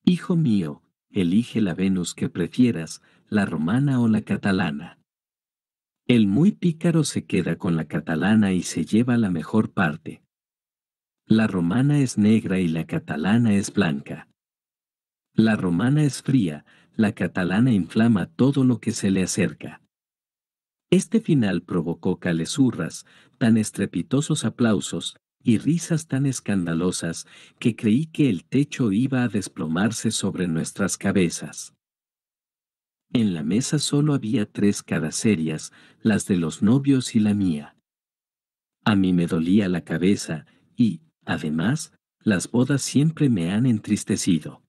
Hijo mío, elige la Venus que prefieras, la romana o la catalana. El muy pícaro se queda con la catalana y se lleva la mejor parte. La romana es negra y la catalana es blanca. La romana es fría, la catalana inflama todo lo que se le acerca. Este final provocó calesurras, tan estrepitosos aplausos, y risas tan escandalosas, que creí que el techo iba a desplomarse sobre nuestras cabezas. En la mesa solo había 3 caras serias, las de los novios y la mía. A mí me dolía la cabeza, y, además, las bodas siempre me han entristecido.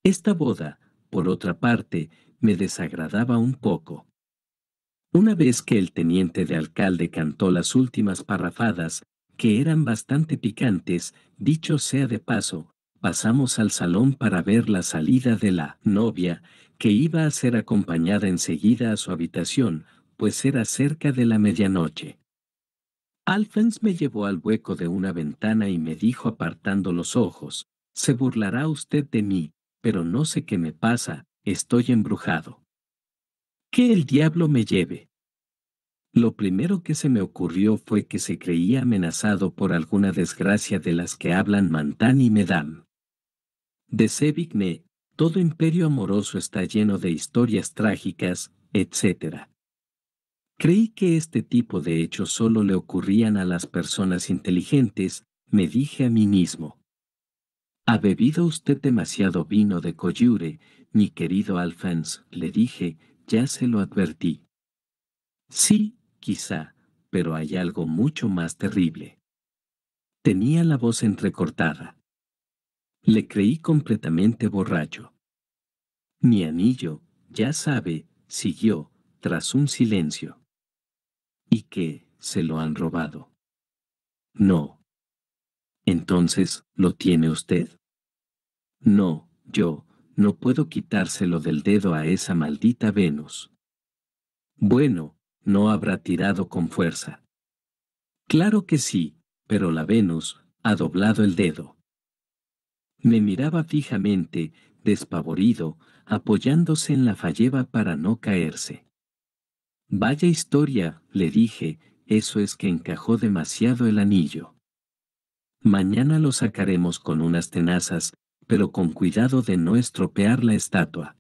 Esta boda, por otra parte, me desagradaba un poco. Una vez que el teniente de alcalde cantó las últimas parrafadas, que eran bastante picantes, dicho sea de paso, pasamos al salón para ver la salida de la novia, que iba a ser acompañada enseguida a su habitación, pues era cerca de la medianoche. Alphonse me llevó al hueco de una ventana y me dijo apartando los ojos, «Se burlará usted de mí, pero no sé qué me pasa, estoy embrujado. Que el diablo me lleve». Lo primero que se me ocurrió fue que se creía amenazado por alguna desgracia de las que hablan Mantan y Medam. De Sévigné, todo imperio amoroso está lleno de historias trágicas, etc. Creí que este tipo de hechos solo le ocurrían a las personas inteligentes, me dije a mí mismo. ¿Ha bebido usted demasiado vino de Coyure, mi querido Alphonse?, le dije, ya se lo advertí. Sí, quizá, pero hay algo mucho más terrible. Tenía la voz entrecortada. Le creí completamente borracho. Mi anillo, ya sabe, siguió, tras un silencio. ¿Y qué, se lo han robado. No. Entonces, ¿lo tiene usted? No, yo, no puedo quitárselo del dedo a esa maldita Venus. Bueno, no habrá tirado con fuerza. Claro que sí, pero la Venus ha doblado el dedo. Me miraba fijamente, despavorido, apoyándose en la falleba para no caerse. Vaya historia, le dije, eso es que encajó demasiado el anillo. Mañana lo sacaremos con unas tenazas, pero con cuidado de no estropear la estatua.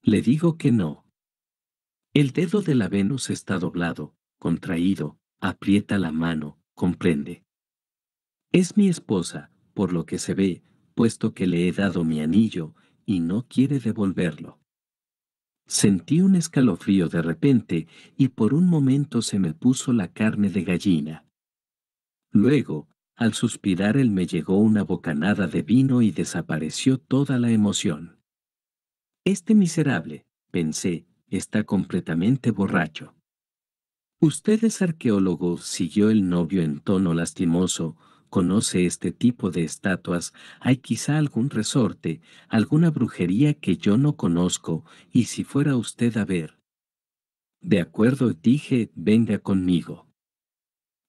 Le digo que no. El dedo de la Venus está doblado, contraído, aprieta la mano, comprende. Es mi esposa, por lo que se ve, puesto que le he dado mi anillo, y no quiere devolverlo. Sentí un escalofrío de repente, y por un momento se me puso la carne de gallina. Luego, al suspirar él me llegó una bocanada de vino y desapareció toda la emoción. Este miserable, pensé, está completamente borracho. Usted es arqueólogo, siguió el novio en tono lastimoso, conoce este tipo de estatuas, hay quizá algún resorte, alguna brujería que yo no conozco, y si fuera usted a ver. De acuerdo, dije, venga conmigo.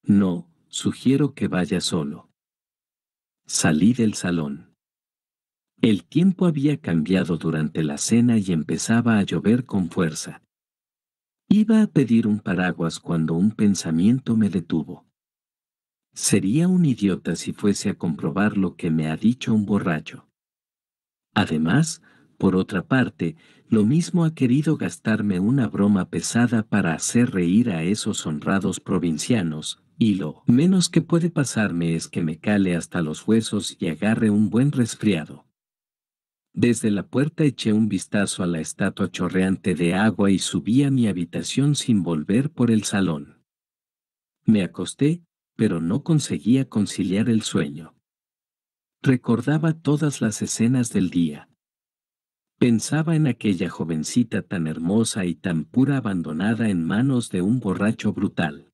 No, sugiero que vaya solo. Salí del salón. El tiempo había cambiado durante la cena y empezaba a llover con fuerza. Iba a pedir un paraguas cuando un pensamiento me detuvo. Sería un idiota si fuese a comprobar lo que me ha dicho un borracho. Además, por otra parte, lo mismo ha querido gastarme una broma pesada para hacer reír a esos honrados provincianos, y lo menos que puede pasarme es que me cale hasta los huesos y agarre un buen resfriado. Desde la puerta eché un vistazo a la estatua chorreante de agua y subí a mi habitación sin volver por el salón. Me acosté, pero no conseguía conciliar el sueño. Recordaba todas las escenas del día. Pensaba en aquella jovencita tan hermosa y tan pura abandonada en manos de un borracho brutal.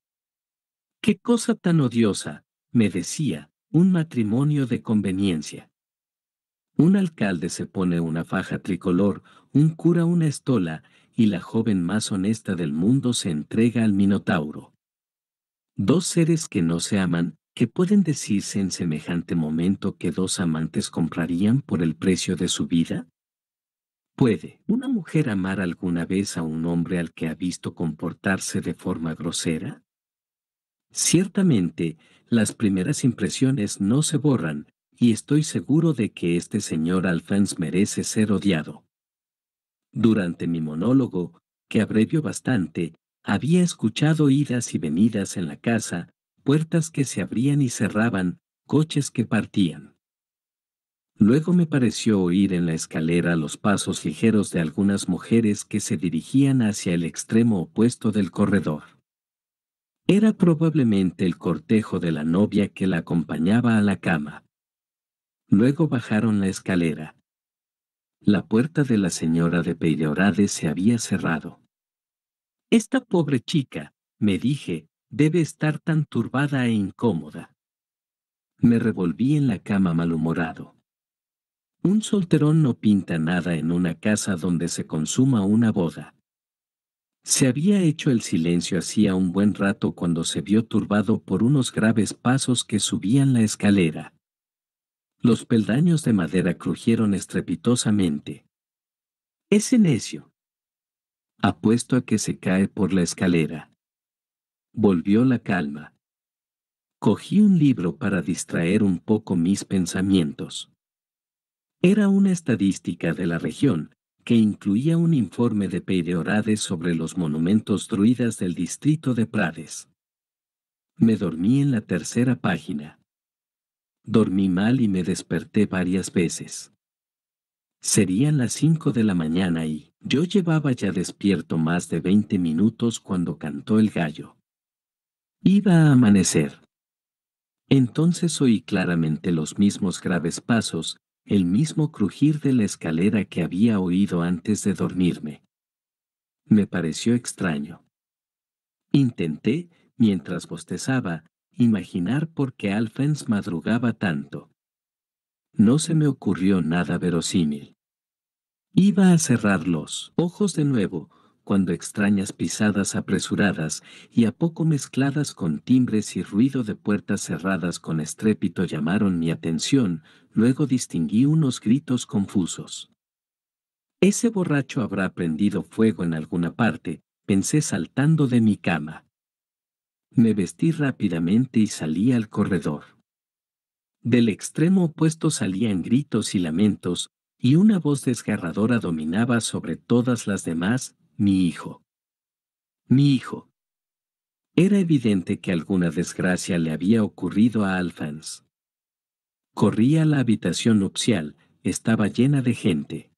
¡Qué cosa tan odiosa!, me decía, un matrimonio de conveniencia. Un alcalde se pone una faja tricolor, un cura una estola, y la joven más honesta del mundo se entrega al Minotauro. Dos seres que no se aman, que pueden decirse en semejante momento que dos amantes comprarían por el precio de su vida. ¿Puede una mujer amar alguna vez a un hombre al que ha visto comportarse de forma grosera? Ciertamente, las primeras impresiones no se borran, y estoy seguro de que este señor Alphonse merece ser odiado. Durante mi monólogo, que abrevio bastante, había escuchado idas y venidas en la casa, puertas que se abrían y cerraban, coches que partían. Luego me pareció oír en la escalera los pasos ligeros de algunas mujeres que se dirigían hacia el extremo opuesto del corredor. Era probablemente el cortejo de la novia que la acompañaba a la cama. Luego bajaron la escalera. La puerta de la señora de Peyrehorade se había cerrado. Esta pobre chica, me dije, debe estar tan turbada e incómoda. Me revolví en la cama malhumorado. Un solterón no pinta nada en una casa donde se consuma una boda. Se había hecho el silencio hacía un buen rato cuando se vio turbado por unos graves pasos que subían la escalera. Los peldaños de madera crujieron estrepitosamente. Ese necio. Apuesto a que se cae por la escalera. Volvió la calma. Cogí un libro para distraer un poco mis pensamientos. Era una estadística de la región, que incluía un informe de Peyrehorade sobre los monumentos druidas del distrito de Prades. Me dormí en la tercera página. Dormí mal y me desperté varias veces. Serían las 5 de la mañana y yo llevaba ya despierto más de 20 minutos cuando cantó el gallo. Iba a amanecer. Entonces oí claramente los mismos graves pasos, el mismo crujir de la escalera que había oído antes de dormirme. Me pareció extraño. Intenté, mientras bostezaba, imaginar por qué Alphonse madrugaba tanto. No se me ocurrió nada verosímil. Iba a cerrar los ojos de nuevo, cuando extrañas pisadas apresuradas y a poco mezcladas con timbres y ruido de puertas cerradas con estrépito llamaron mi atención, luego distinguí unos gritos confusos. Ese borracho habrá prendido fuego en alguna parte, pensé saltando de mi cama. Me vestí rápidamente y salí al corredor. Del extremo opuesto salían gritos y lamentos, y una voz desgarradora dominaba sobre todas las demás: mi hijo. Mi hijo. Era evidente que alguna desgracia le había ocurrido a Alphonse. Corrí a la habitación nupcial, estaba llena de gente.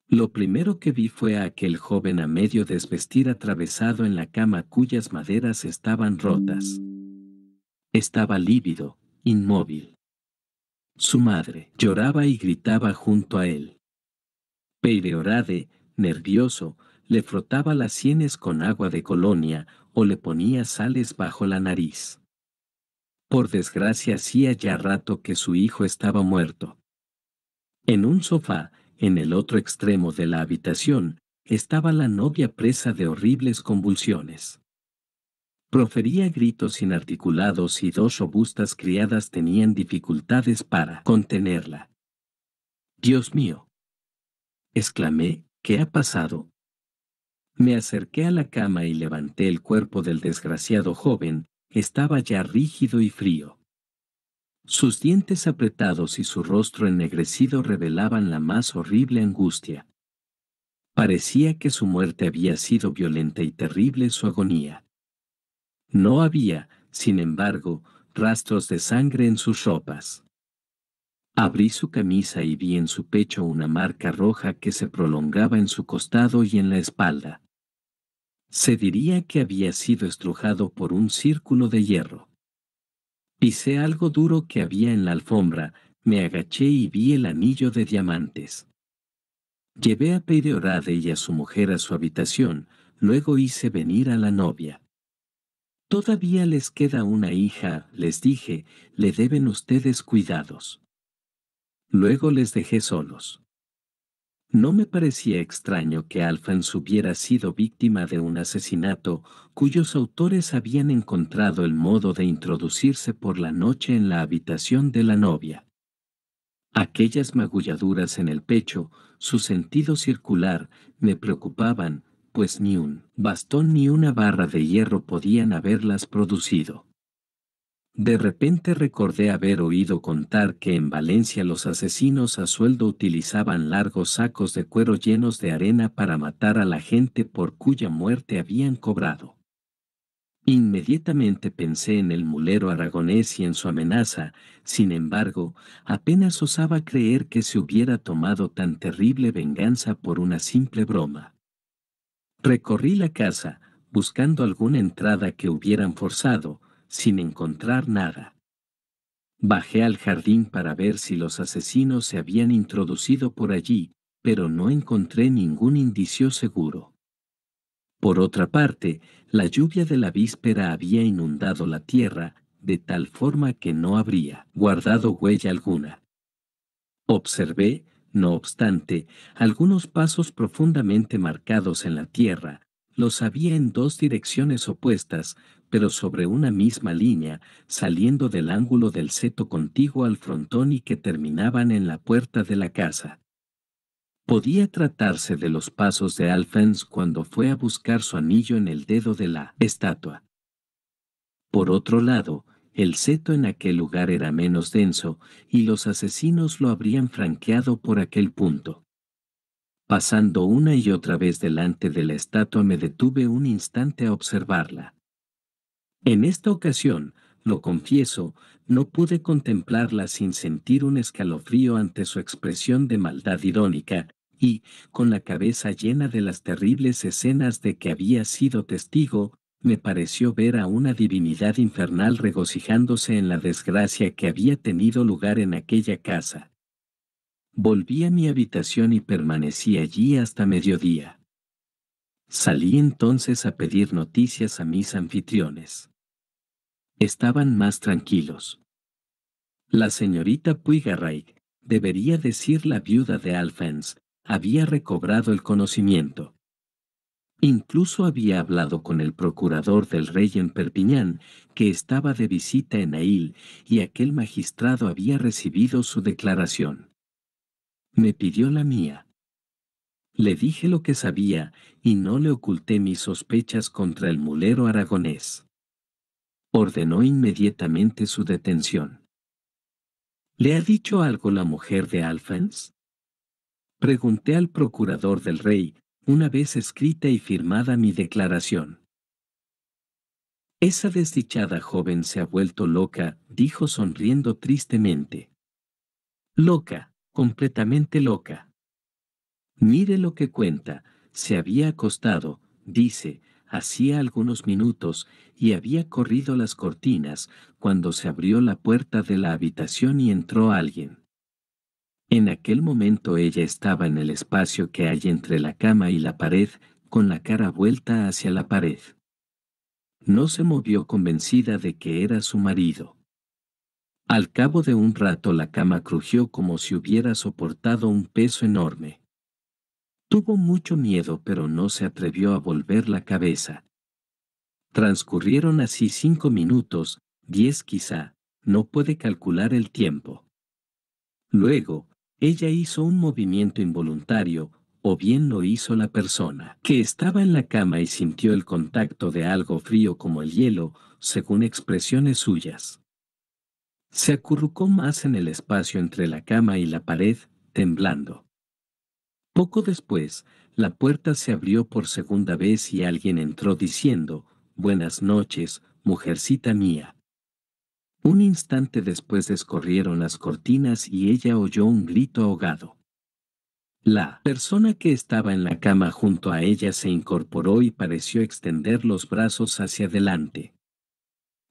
Lo primero que vi fue a aquel joven a medio desvestir atravesado en la cama cuyas maderas estaban rotas. Estaba lívido, inmóvil. Su madre lloraba y gritaba junto a él. Peyrehorade, nervioso, le frotaba las sienes con agua de colonia o le ponía sales bajo la nariz. Por desgracia hacía ya rato que su hijo estaba muerto. En un sofá, en el otro extremo de la habitación, estaba la novia presa de horribles convulsiones. Profería gritos inarticulados y dos robustas criadas tenían dificultades para contenerla. «Dios mío», exclamé, «¿qué ha pasado?». Me acerqué a la cama y levanté el cuerpo del desgraciado joven, estaba ya rígido y frío. Sus dientes apretados y su rostro ennegrecido revelaban la más horrible angustia. Parecía que su muerte había sido violenta y terrible su agonía. No había, sin embargo, rastros de sangre en sus ropas. Abrí su camisa y vi en su pecho una marca roja que se prolongaba en su costado y en la espalda. Se diría que había sido estrujado por un círculo de hierro. Pisé algo duro que había en la alfombra, me agaché y vi el anillo de diamantes. Llevé a Peyrehorade y a su mujer a su habitación, luego hice venir a la novia. «Todavía les queda una hija», les dije, «le deben ustedes cuidados». Luego les dejé solos. No me parecía extraño que Alphonse hubiera sido víctima de un asesinato cuyos autores habían encontrado el modo de introducirse por la noche en la habitación de la novia. Aquellas magulladuras en el pecho, su sentido circular, me preocupaban, pues ni un bastón ni una barra de hierro podían haberlas producido. De repente recordé haber oído contar que en Valencia los asesinos a sueldo utilizaban largos sacos de cuero llenos de arena para matar a la gente por cuya muerte habían cobrado. Inmediatamente pensé en el mulero aragonés y en su amenaza, sin embargo, apenas osaba creer que se hubiera tomado tan terrible venganza por una simple broma. Recorrí la casa, buscando alguna entrada que hubieran forzado, sin encontrar nada. Bajé al jardín para ver si los asesinos se habían introducido por allí, pero no encontré ningún indicio seguro. Por otra parte, la lluvia de la víspera había inundado la tierra, de tal forma que no habría guardado huella alguna. Observé, no obstante, algunos pasos profundamente marcados en la tierra. Los había en dos direcciones opuestas, pero sobre una misma línea, saliendo del ángulo del seto contiguo al frontón y que terminaban en la puerta de la casa. Podía tratarse de los pasos de Alphonse cuando fue a buscar su anillo en el dedo de la estatua. Por otro lado, el seto en aquel lugar era menos denso, y los asesinos lo habrían franqueado por aquel punto. Pasando una y otra vez delante de la estatua me detuve un instante a observarla. En esta ocasión, lo confieso, no pude contemplarla sin sentir un escalofrío ante su expresión de maldad irónica, y, con la cabeza llena de las terribles escenas de que había sido testigo, me pareció ver a una divinidad infernal regocijándose en la desgracia que había tenido lugar en aquella casa. Volví a mi habitación y permanecí allí hasta mediodía. Salí entonces a pedir noticias a mis anfitriones. Estaban más tranquilos. La señorita Puigarraic, debería decir la viuda de Alphonse, había recobrado el conocimiento. Incluso había hablado con el procurador del rey en Perpiñán, que estaba de visita en Ail, y aquel magistrado había recibido su declaración. Me pidió la mía. Le dije lo que sabía, y no le oculté mis sospechas contra el mulero aragonés. Ordenó inmediatamente su detención. ¿Le ha dicho algo la mujer de Alphonse? Pregunté al procurador del rey, una vez escrita y firmada mi declaración. Esa desdichada joven se ha vuelto loca, dijo sonriendo tristemente. Loca, completamente loca. Mire lo que cuenta, se había acostado, dice, hacía algunos minutos, y había corrido las cortinas, cuando se abrió la puerta de la habitación y entró alguien. En aquel momento ella estaba en el espacio que hay entre la cama y la pared, con la cara vuelta hacia la pared. No se movió convencida de que era su marido. Al cabo de un rato la cama crujió como si hubiera soportado un peso enorme. Tuvo mucho miedo pero no se atrevió a volver la cabeza. Transcurrieron así 5 minutos, 10 quizá, no puede calcular el tiempo. Luego, ella hizo un movimiento involuntario, o bien lo hizo la persona que estaba en la cama y sintió el contacto de algo frío como el hielo, según expresiones suyas. Se acurrucó más en el espacio entre la cama y la pared, temblando. Poco después, la puerta se abrió por segunda vez y alguien entró diciendo, «Buenas noches, mujercita mía». Un instante después descorrieron las cortinas y ella oyó un grito ahogado. La persona que estaba en la cama junto a ella se incorporó y pareció extender los brazos hacia adelante.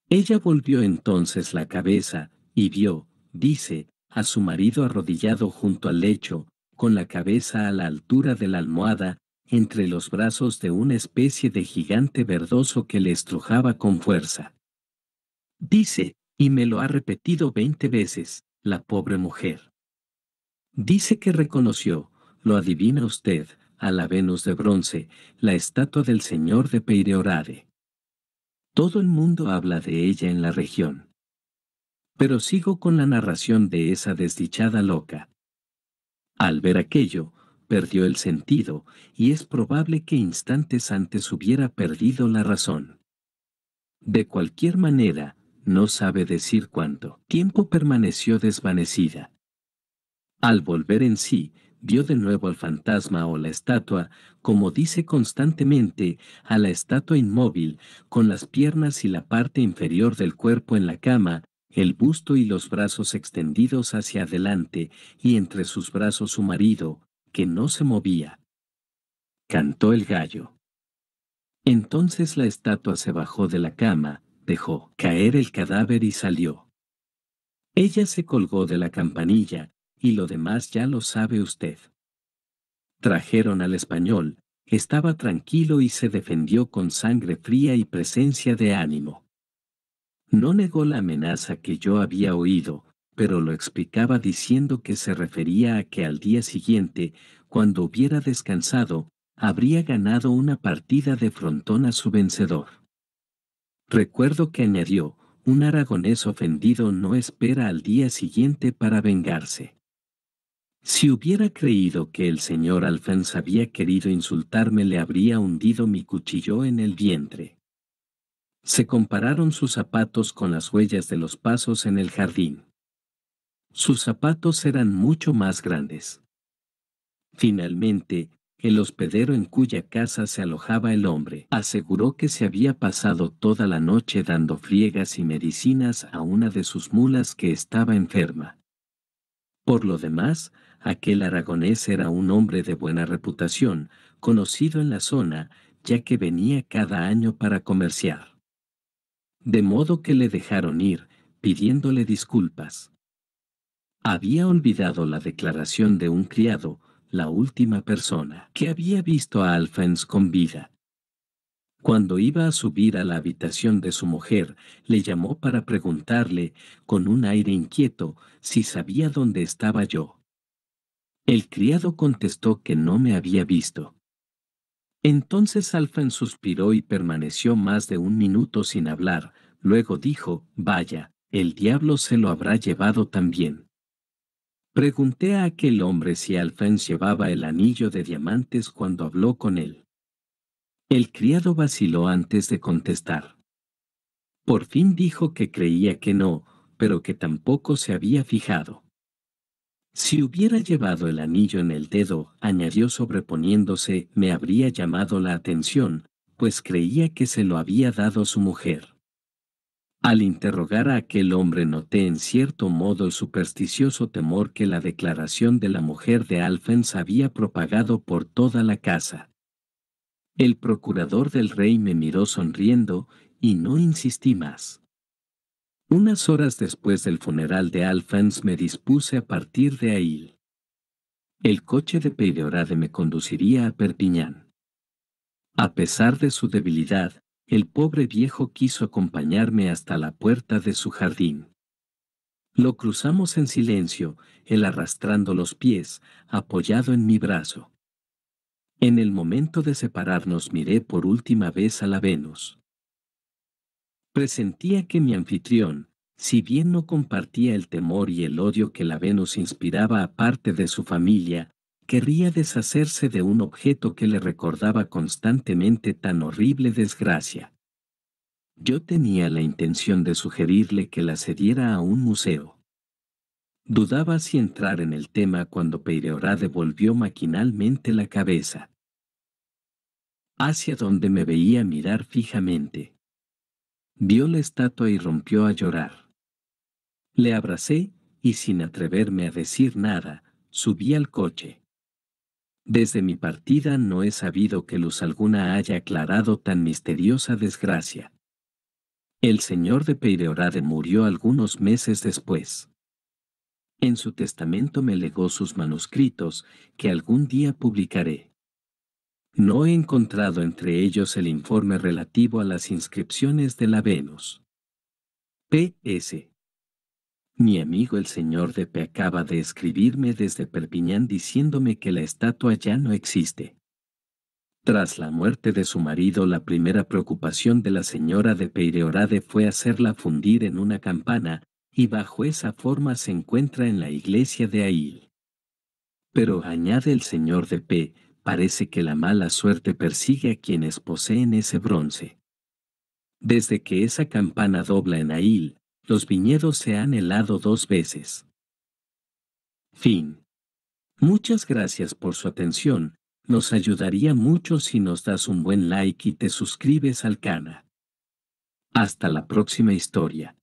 Ella volvió entonces la cabeza, y vio, dice, a su marido arrodillado junto al lecho, con la cabeza a la altura de la almohada, entre los brazos de una especie de gigante verdoso que le estrujaba con fuerza. Dice, y me lo ha repetido 20 veces, la pobre mujer. Dice que reconoció, lo adivina usted, a la Venus de bronce, la estatua del señor de Peyrehorade. Todo el mundo habla de ella en la región. Pero sigo con la narración de esa desdichada loca. Al ver aquello, perdió el sentido, y es probable que instantes antes hubiera perdido la razón. De cualquier manera, no sabe decir cuánto tiempo permaneció desvanecida. Al volver en sí, vio de nuevo al fantasma o la estatua, como dice constantemente, a la estatua inmóvil, con las piernas y la parte inferior del cuerpo en la cama, el busto y los brazos extendidos hacia adelante, y entre sus brazos su marido, que no se movía. Cantó el gallo. Entonces la estatua se bajó de la cama, dejó caer el cadáver y salió. Ella se colgó de la campanilla, y lo demás ya lo sabe usted. Trajeron al español, estaba tranquilo y se defendió con sangre fría y presencia de ánimo. No negó la amenaza que yo había oído, pero lo explicaba diciendo que se refería a que al día siguiente, cuando hubiera descansado, habría ganado una partida de frontón a su vencedor. Recuerdo que añadió, un aragonés ofendido no espera al día siguiente para vengarse. Si hubiera creído que el señor Alphonse había querido insultarme, le habría hundido mi cuchillo en el vientre. Se compararon sus zapatos con las huellas de los pasos en el jardín. Sus zapatos eran mucho más grandes. Finalmente, el hospedero en cuya casa se alojaba el hombre aseguró que se había pasado toda la noche dando friegas y medicinas a una de sus mulas que estaba enferma. Por lo demás, aquel aragonés era un hombre de buena reputación, conocido en la zona, ya que venía cada año para comerciar. De modo que le dejaron ir, pidiéndole disculpas. Había olvidado la declaración de un criado, la última persona que había visto a Alphonse con vida. Cuando iba a subir a la habitación de su mujer, le llamó para preguntarle, con un aire inquieto, si sabía dónde estaba yo. El criado contestó que no me había visto. Entonces Alphonse suspiró y permaneció más de un minuto sin hablar, luego dijo, vaya, el diablo se lo habrá llevado también. Pregunté a aquel hombre si Alphonse llevaba el anillo de diamantes cuando habló con él. El criado vaciló antes de contestar. Por fin dijo que creía que no, pero que tampoco se había fijado. Si hubiera llevado el anillo en el dedo, añadió sobreponiéndose, me habría llamado la atención, pues creía que se lo había dado su mujer. Al interrogar a aquel hombre noté en cierto modo el supersticioso temor que la declaración de la mujer de Alphonse había propagado por toda la casa. El procurador del rey me miró sonriendo, y no insistí más. Unas horas después del funeral de Alphonse me dispuse a partir de ahí. El coche de Peyrehorade me conduciría a Perpiñán. A pesar de su debilidad, el pobre viejo quiso acompañarme hasta la puerta de su jardín. Lo cruzamos en silencio, él arrastrando los pies, apoyado en mi brazo. En el momento de separarnos miré por última vez a la Venus. Presentía que mi anfitrión, si bien no compartía el temor y el odio que la Venus inspiraba a parte de su familia, querría deshacerse de un objeto que le recordaba constantemente tan horrible desgracia. Yo tenía la intención de sugerirle que la cediera a un museo. Dudaba si entrar en el tema cuando Peyrehorade volvió maquinalmente la cabeza hacia donde me veía mirar fijamente. Vio la estatua y rompió a llorar. Le abracé, y sin atreverme a decir nada, subí al coche. Desde mi partida no he sabido que luz alguna haya aclarado tan misteriosa desgracia. El señor de Peyrehorade murió algunos meses después. En su testamento me legó sus manuscritos, que algún día publicaré. No he encontrado entre ellos el informe relativo a las inscripciones de la Venus. P.S. Mi amigo el señor de P. acaba de escribirme desde Perpiñán diciéndome que la estatua ya no existe. Tras la muerte de su marido, la primera preocupación de la señora de Peyrehorade fue hacerla fundir en una campana, y bajo esa forma se encuentra en la iglesia de Ail. Pero, añade el señor de P., parece que la mala suerte persigue a quienes poseen ese bronce. Desde que esa campana dobla en Ail, los viñedos se han helado 2 veces. Fin. Muchas gracias por su atención. Nos ayudaría mucho si nos das un buen like y te suscribes al canal. Hasta la próxima historia.